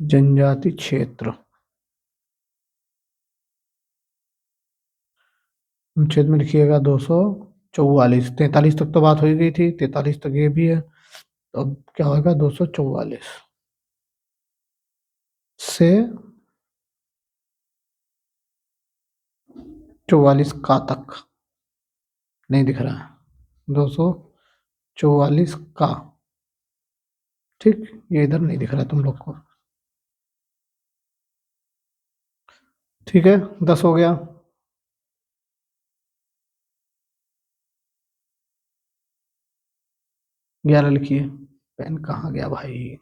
जनजाति क्षेत्र, अनुच्छेद में लिखिएगा 244। 43 तक तो बात हो ही गई थी, 43 तक ये भी है, तो अब क्या होगा 244 से 44 का तक नहीं दिख रहा है, 244 का, ठीक, ये इधर नहीं दिख रहा है तुम लोग को, ठीक है, 10 हो गया। 11 लिखिए, पेन कहाँ गया भाई।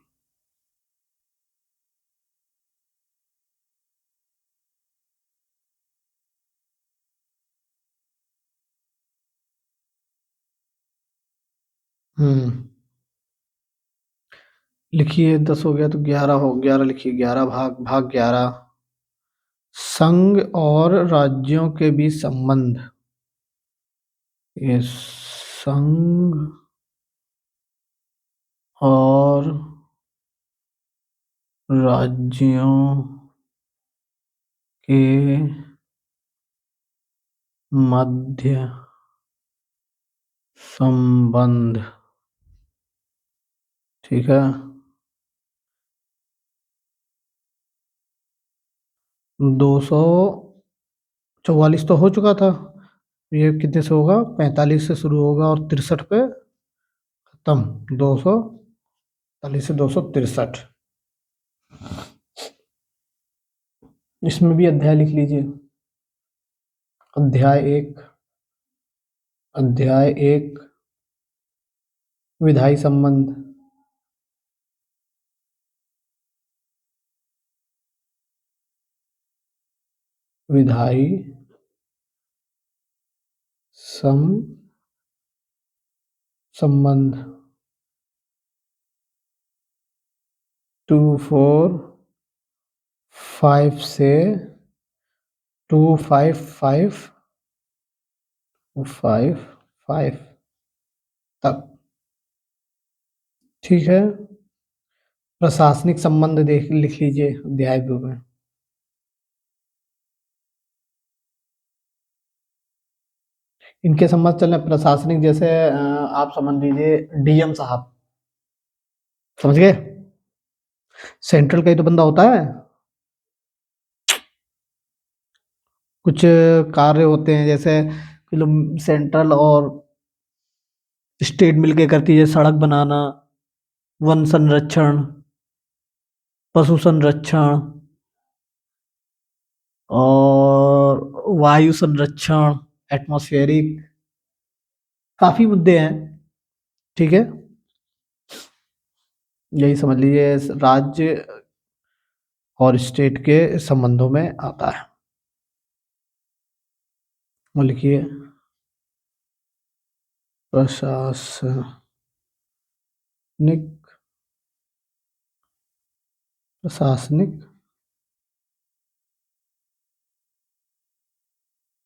लिखिए 10 हो गया तो 11 हो, 11 लिखिए, 11 भाग भाग 11, संघ और राज्यों के बीच संबंध, ये संघ और राज्यों के मध्य संबंध, ठीक है, 244 तो हो चुका था, ये कितने से होगा, 45 से शुरू होगा और 63 पे खत्म, 243 से 263। इसमें भी अध्याय लिख लीजिए, अध्याय 1, अध्याय 1 विधायी संबंध, विधायी संबंध 245 से 255 तक, ठीक है। प्रशासनिक संबंध देख लिख लीजिए अध्याय 2 में, इनके संबंध चल रहे प्रशासनिक, जैसे आप समझ लीजिए डीएम साहब, समझ गए, सेंट्रल का ही तो बंदा होता है, कुछ कार्य होते हैं जैसे सेंट्रल और स्टेट मिलके करती है, सड़क बनाना, वन संरक्षण, पशु संरक्षण और वायु संरक्षण, एटमॉस्फेरिक, काफी मुद्दे हैं, ठीक है, यही समझ लीजिए राज्य और स्टेट के संबंधों में आता है। वो लिखिए प्रशासनिक प्रशासनिक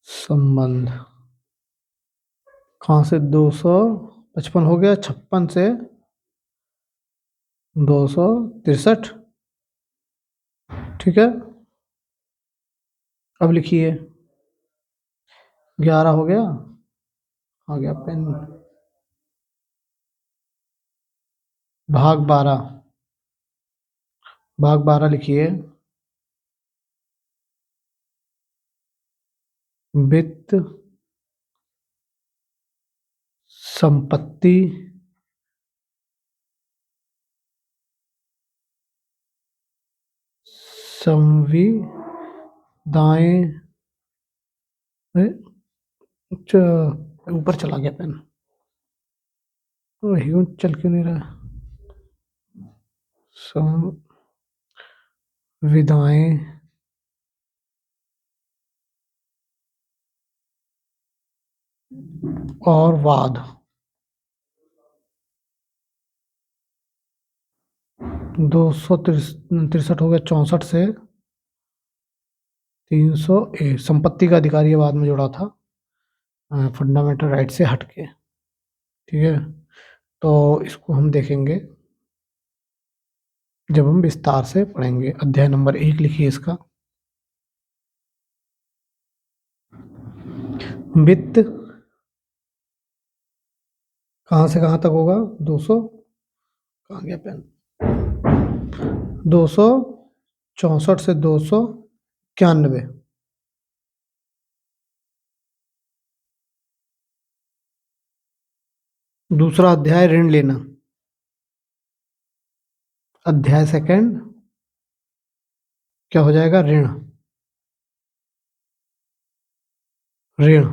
संबंध, कहाँ से 255 हो गया, 56 से 263, ठीक है। अब लिखिए 11 हो गया, आ गया पेन, भाग 12 लिखिए, वित्त संपत्ति संविदाएं, ऊपर चला गया पेन, वही चल क्यों नहीं रहा, संविदाएं और वाद, 263 हो गया, 64 से 300 संपत्ति का अधिकार ये बाद में जोड़ा था, फंडामेंटल राइट से हटके, ठीक है, तो इसको हम देखेंगे जब हम विस्तार से पढ़ेंगे। अध्याय नंबर 1 लिखिए इसका। वित्त कहाँ से कहाँ तक होगा? 200, कहाँ गया पेन? 264 से 291। दूसरा अध्याय ऋण लेना। अध्याय सेकंड क्या हो जाएगा? ऋण। ऋण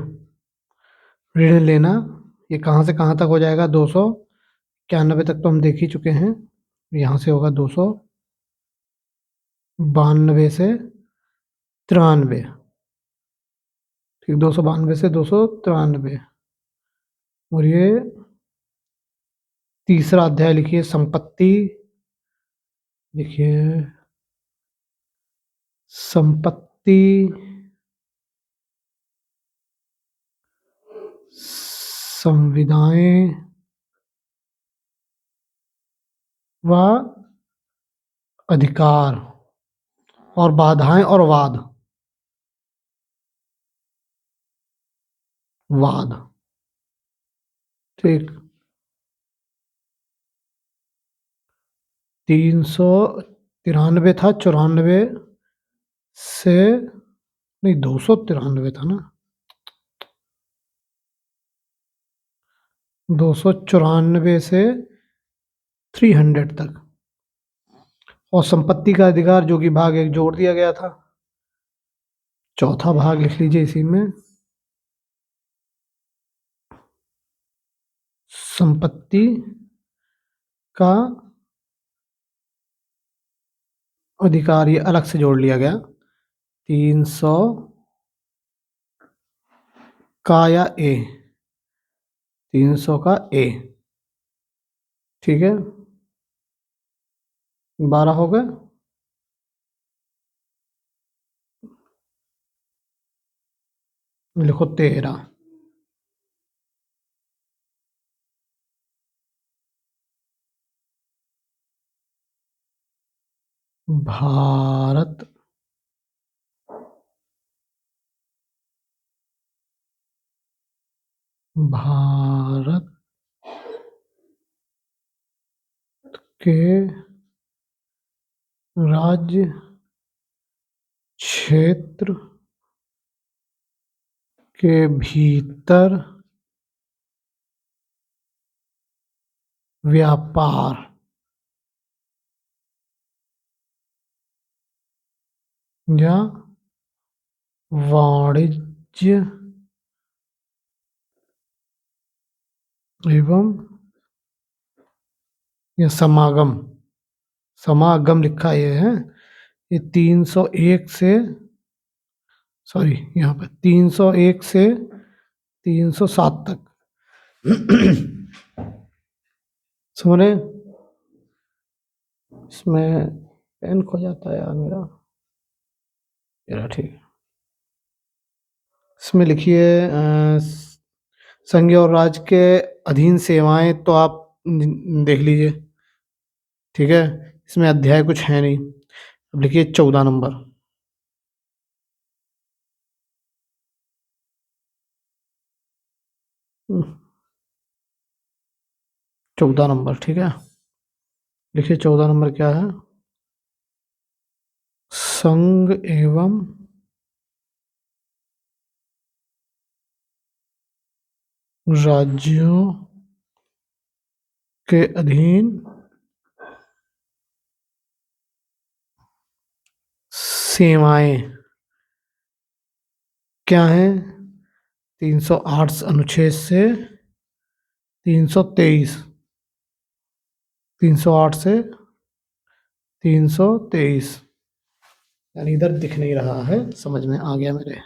ऋण लेना, ये कहाँ से कहाँ तक हो जाएगा? 291 तक तो हम देख ही चुके हैं। यहाँ से होगा 292 से 93। ठीक, 292 से 293। और ये तीसरा अध्याय लिखिए, संपत्ति। लिखिए संपत्ति संविदाएं व अधिकार और बाधाएं और वाद। ठीक, 393 था, 94 से नहीं, 293 था ना, 294 से 300 तक। और संपत्ति का अधिकार जो कि भाग 1 जोड़ दिया गया था। चौथा भाग लिख लीजिए इसी में, संपत्ति का अधिकार, ये अलग से जोड़ लिया गया। 300 का या ए, 300 का ए। ठीक है, 12 हो गए। लिखो 13। भारत भारत के राज्य क्षेत्र के भीतर व्यापार या वाणिज्य एवं या समागम, समागम लिखा है। ये 301 से, सॉरी, यहाँ पर 301 से 307 तक। समझे? इसमें पेन खो जाता है यार मेरा। ठीक है, इसमें लिखिए संघ और राज्य के अधीन सेवाएं, तो आप देख लीजिए। ठीक है, इसमें अध्याय कुछ है नहीं। अब लिखिए 14 नंबर। 14 नंबर, ठीक है। लिखिए 14 नंबर क्या है? संघ एवं राज्यों के अधीन सेवाएं क्या है? 308 अनुच्छेद से 323। 308 से 323। यानी इधर दिख नहीं रहा है, समझ में आ गया मेरे।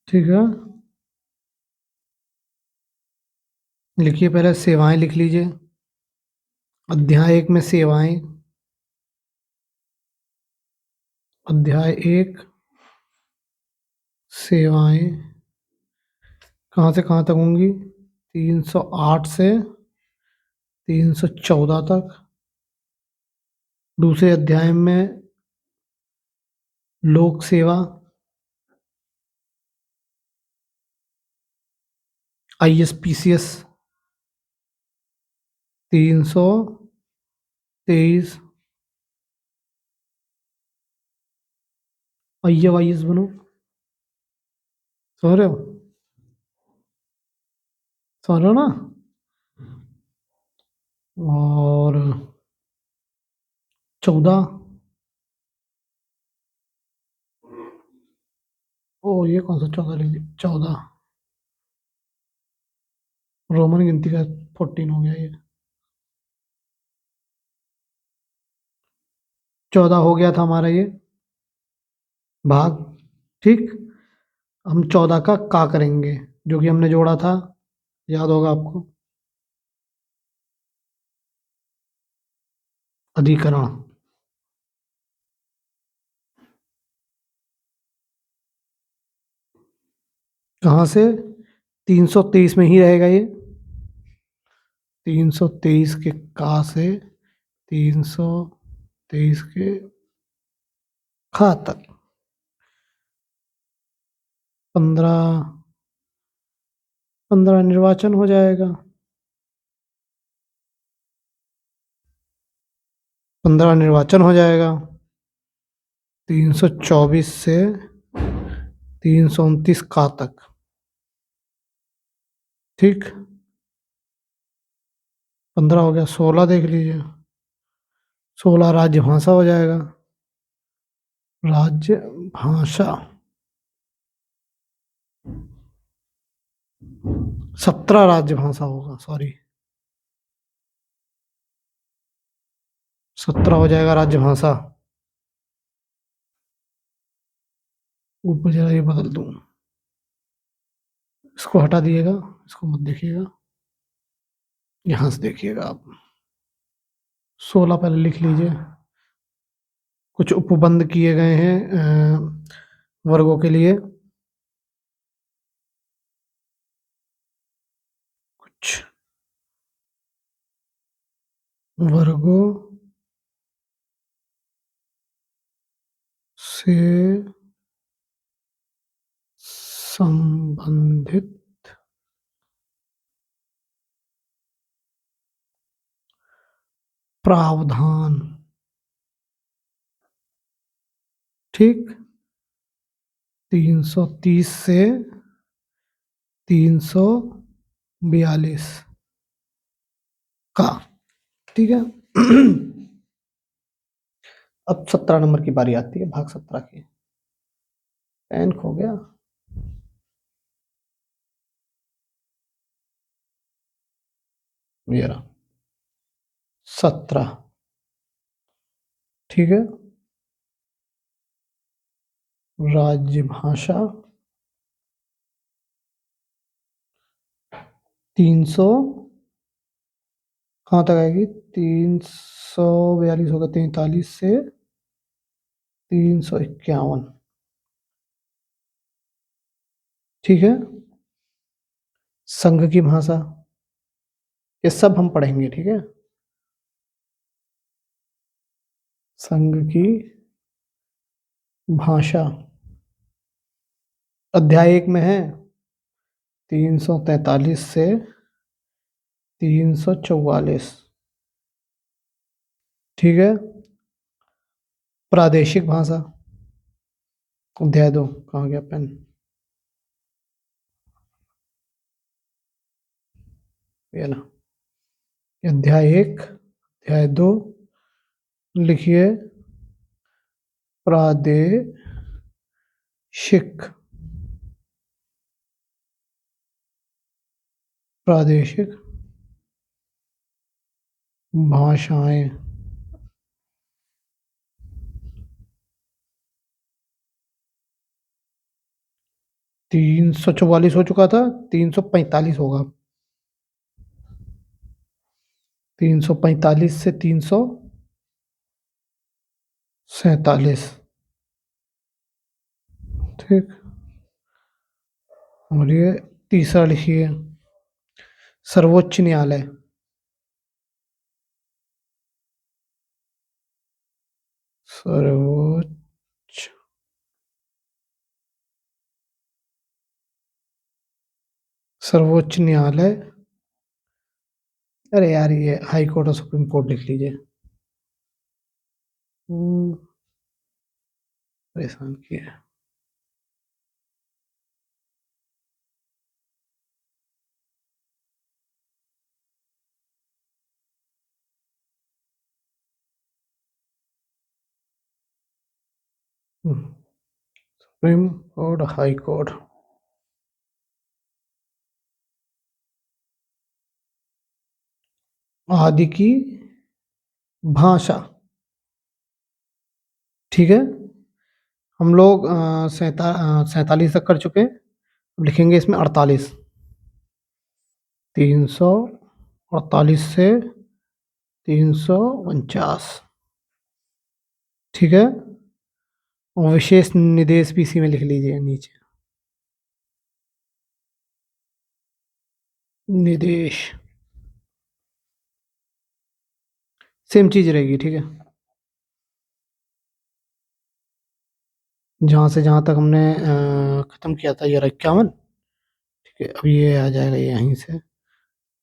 ठीक है, लिखिए पहले सेवाएं लिख लीजिए। अध्याय 1 में सेवाएं, अध्याय 1 सेवाएं कहाँ से कहाँ तक होंगी? 308 से 314 तक। दूसरे अध्याय में लोक सेवा, ISPCS 323। IAS बनो, समझ रहे हो? समझ रहे हो ना? और 14, ओ ये कौन सा 14 लिख दिया? 14 रोमन गिनती का 14 हो गया ये। 14 हो गया था हमारा ये भाग। ठीक, हम 14 का करेंगे, जो कि हमने जोड़ा था, याद होगा आपको। अधिकरण, कहाँ से? 323 में ही रहेगा ये। 323 के का से 323 के खा तक 15 15 निर्वाचन हो जाएगा। 15 निर्वाचन हो जाएगा। 324 से 329 का तक। ठीक, 15 हो गया। 16 देख लीजिए, 16 राज्य भाषा हो जाएगा। राज्य भाषा 17 राज्य भाषा होगा, सॉरी 17 हो जाएगा राज्य भाषा। ऊपर जरा ये बदल दूं, इसको हटा दिएगा, इसको मत देखिएगा, यहां से देखिएगा आप। 16 पहले लिख लीजिए। कुछ उपबंध किए गए हैं वर्गों के लिए। कुछ वर्गों से संबंधित प्रावधान। ठीक, 330 से 342 का। ठीक है। अब 17 नंबर की बारी आती है, भाग 17 की। पेन खो गया। ये रहा 17। ठीक है, राज्य भाषा 300 कहाँ तक आएगी? 342 होगा, 43 से 351। ठीक है, संघ की भाषा, ये सब हम पढ़ेंगे। ठीक है, संघ की भाषा अध्याय 1 में है 343 से 344। ठीक है, प्रादेशिक भाषा अध्याय 2, कहाँ गया पेन? ये ना, अध्याय 1 अध्याय 2 लिखिए प्रादेशिक, प्रादेशिक भाषाएं। 344 हो चुका था, 345 होगा। 345 से 347। ठीक। और ये तीसरा लिखिए, सर्वोच्च न्यायालय। सर्वोच्च सर्वोच्च न्यायालय। अरे यार, ये हाई कोर्ट और सुप्रीम कोर्ट लिख लीजिए। हम्म, परेशान किया। Supreme court, high court. आदि की भाषा। ठीक है। हम लोग 47 तक कर चुके हैं। अब लिखेंगे इसमें 48। 348 से 349। ठीक है। और विशेष निर्देश भी इसी में लिख लीजिए नीचे। निर्देश सेम चीज रहेगी। ठीक है। जहां से जहां तक हमने खत्म किया था, ये 51। ठीक है, अब ये आ जाएगा यहीं से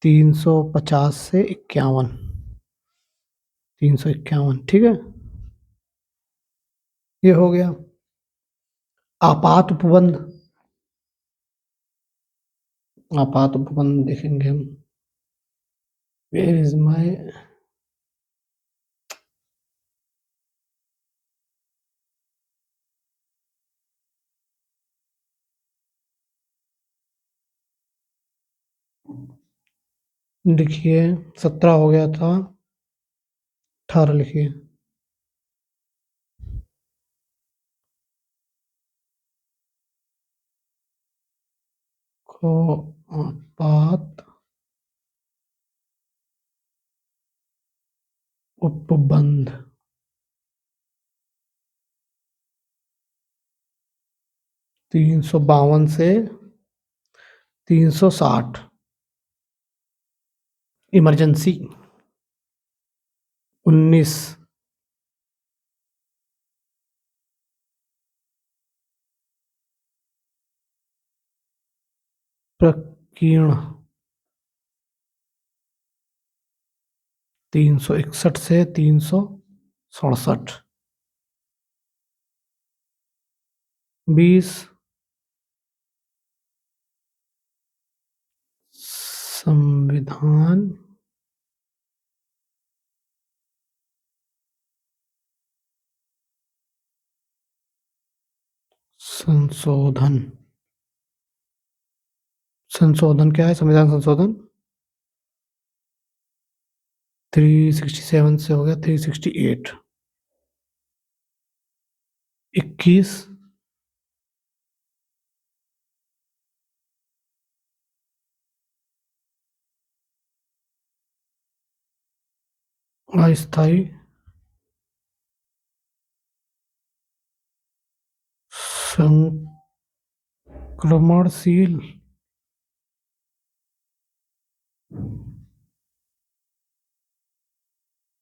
350 से 51। 351। ठीक है। ये हो गया। आपात उपबंध। आपात उपबंध देखेंगे हम। Where is my. लिखिए, 17 हो गया था। 18 लिखिए। को आपात उपबंध। 352 से 360। इमरजेंसी। 19। प्रकीर्ण। 361 से 367। 20। संविधान संशोधन। संशोधन क्या है? संविधान संशोधन 367 से हो गया 368। 21। अस्थायी संक्रमणशील।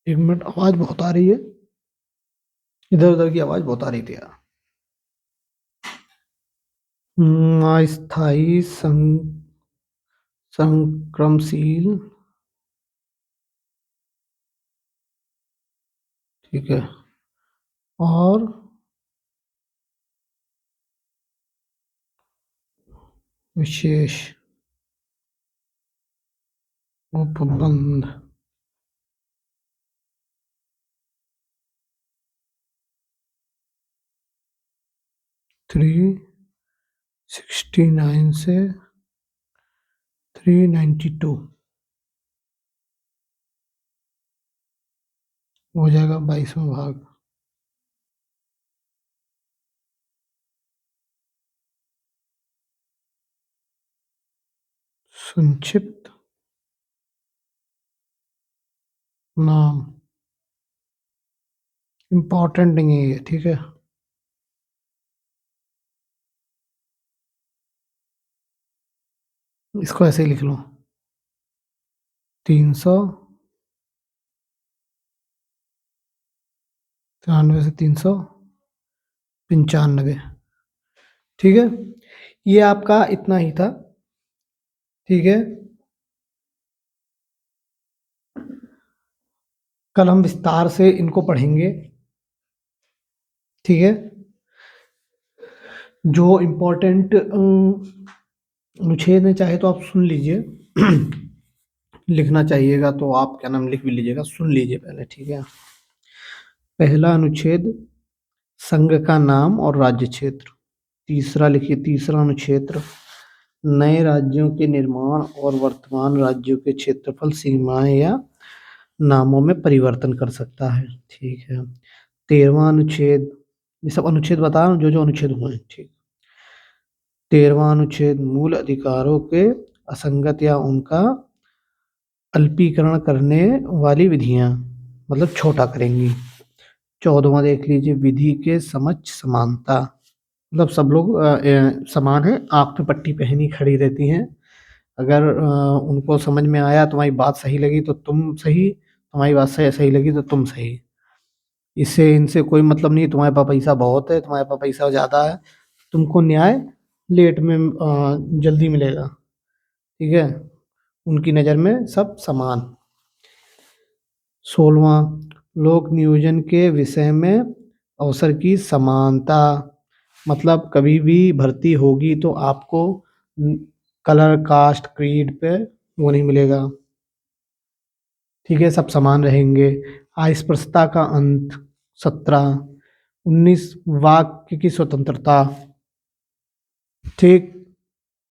एक मिनट, आवाज बहुत आ रही है। इधर उधर की आवाज बहुत आ रही थी यार। अस्थायी संक्रमणशील। ठीक है। और विशेष उपबंध। 369 से 392 हो जाएगा 22वां भाग। संक्षिप्त नाम। इम्पोर्टेंट नहीं है ये। ठीक है। इसको ऐसे ही लिख लो, 393 से 395। ठीक है, ये आपका इतना ही था। ठीक है, कल हम विस्तार से इनको पढ़ेंगे। ठीक है, जो इम्पोर्टेंट अनुच्छेद है चाहे तो आप सुन लीजिए, लिखना चाहिएगा तो आप क्या नाम लिख भी लीजिएगा, सुन लीजिए पहले। ठीक है, पहला अनुच्छेद संघ का नाम और राज्य क्षेत्र। तीसरा लिखिए, तीसरा अनुच्छेद नए राज्यों के निर्माण और वर्तमान राज्यों के क्षेत्रफल, सीमाएं या नामों में परिवर्तन कर सकता है। ठीक है, 13वां अनुच्छेद, ये सब अनुच्छेद बता रहा हूँ जो जो अनुच्छेद हुए हैं। ठीक, 13वां अनुच्छेद मूल अधिकारों के असंगत या उनका अल्पीकरण करने वाली विधियां, मतलब छोटा करेंगी। 14वां देख लीजिए, विधि के समक्ष समानता, मतलब सब लोग समान है, आँख पे पट्टी पहनी खड़ी रहती हैं। अगर उनको समझ में आया, तुम्हारी बात सही लगी तो तुम सही, तुम्हारी बात सही सही लगी तो तुम सही। इससे इनसे कोई मतलब नहीं, तुम्हारे पास पैसा बहुत है, तुम्हारे पास पैसा ज़्यादा है, तुमको न्याय लेट में जल्दी मिलेगा। ठीक है, उनकी नज़र में सब समान। 16वां, लोक नियोजन के विषय में अवसर की समानता, मतलब कभी भी भर्ती होगी तो आपको कलर, कास्ट, क्रीड पे वो नहीं मिलेगा। ठीक है, सब समान रहेंगे। अस्पृश्यता का अंत। 17, 19 वाक्य की स्वतंत्रता। ठीक,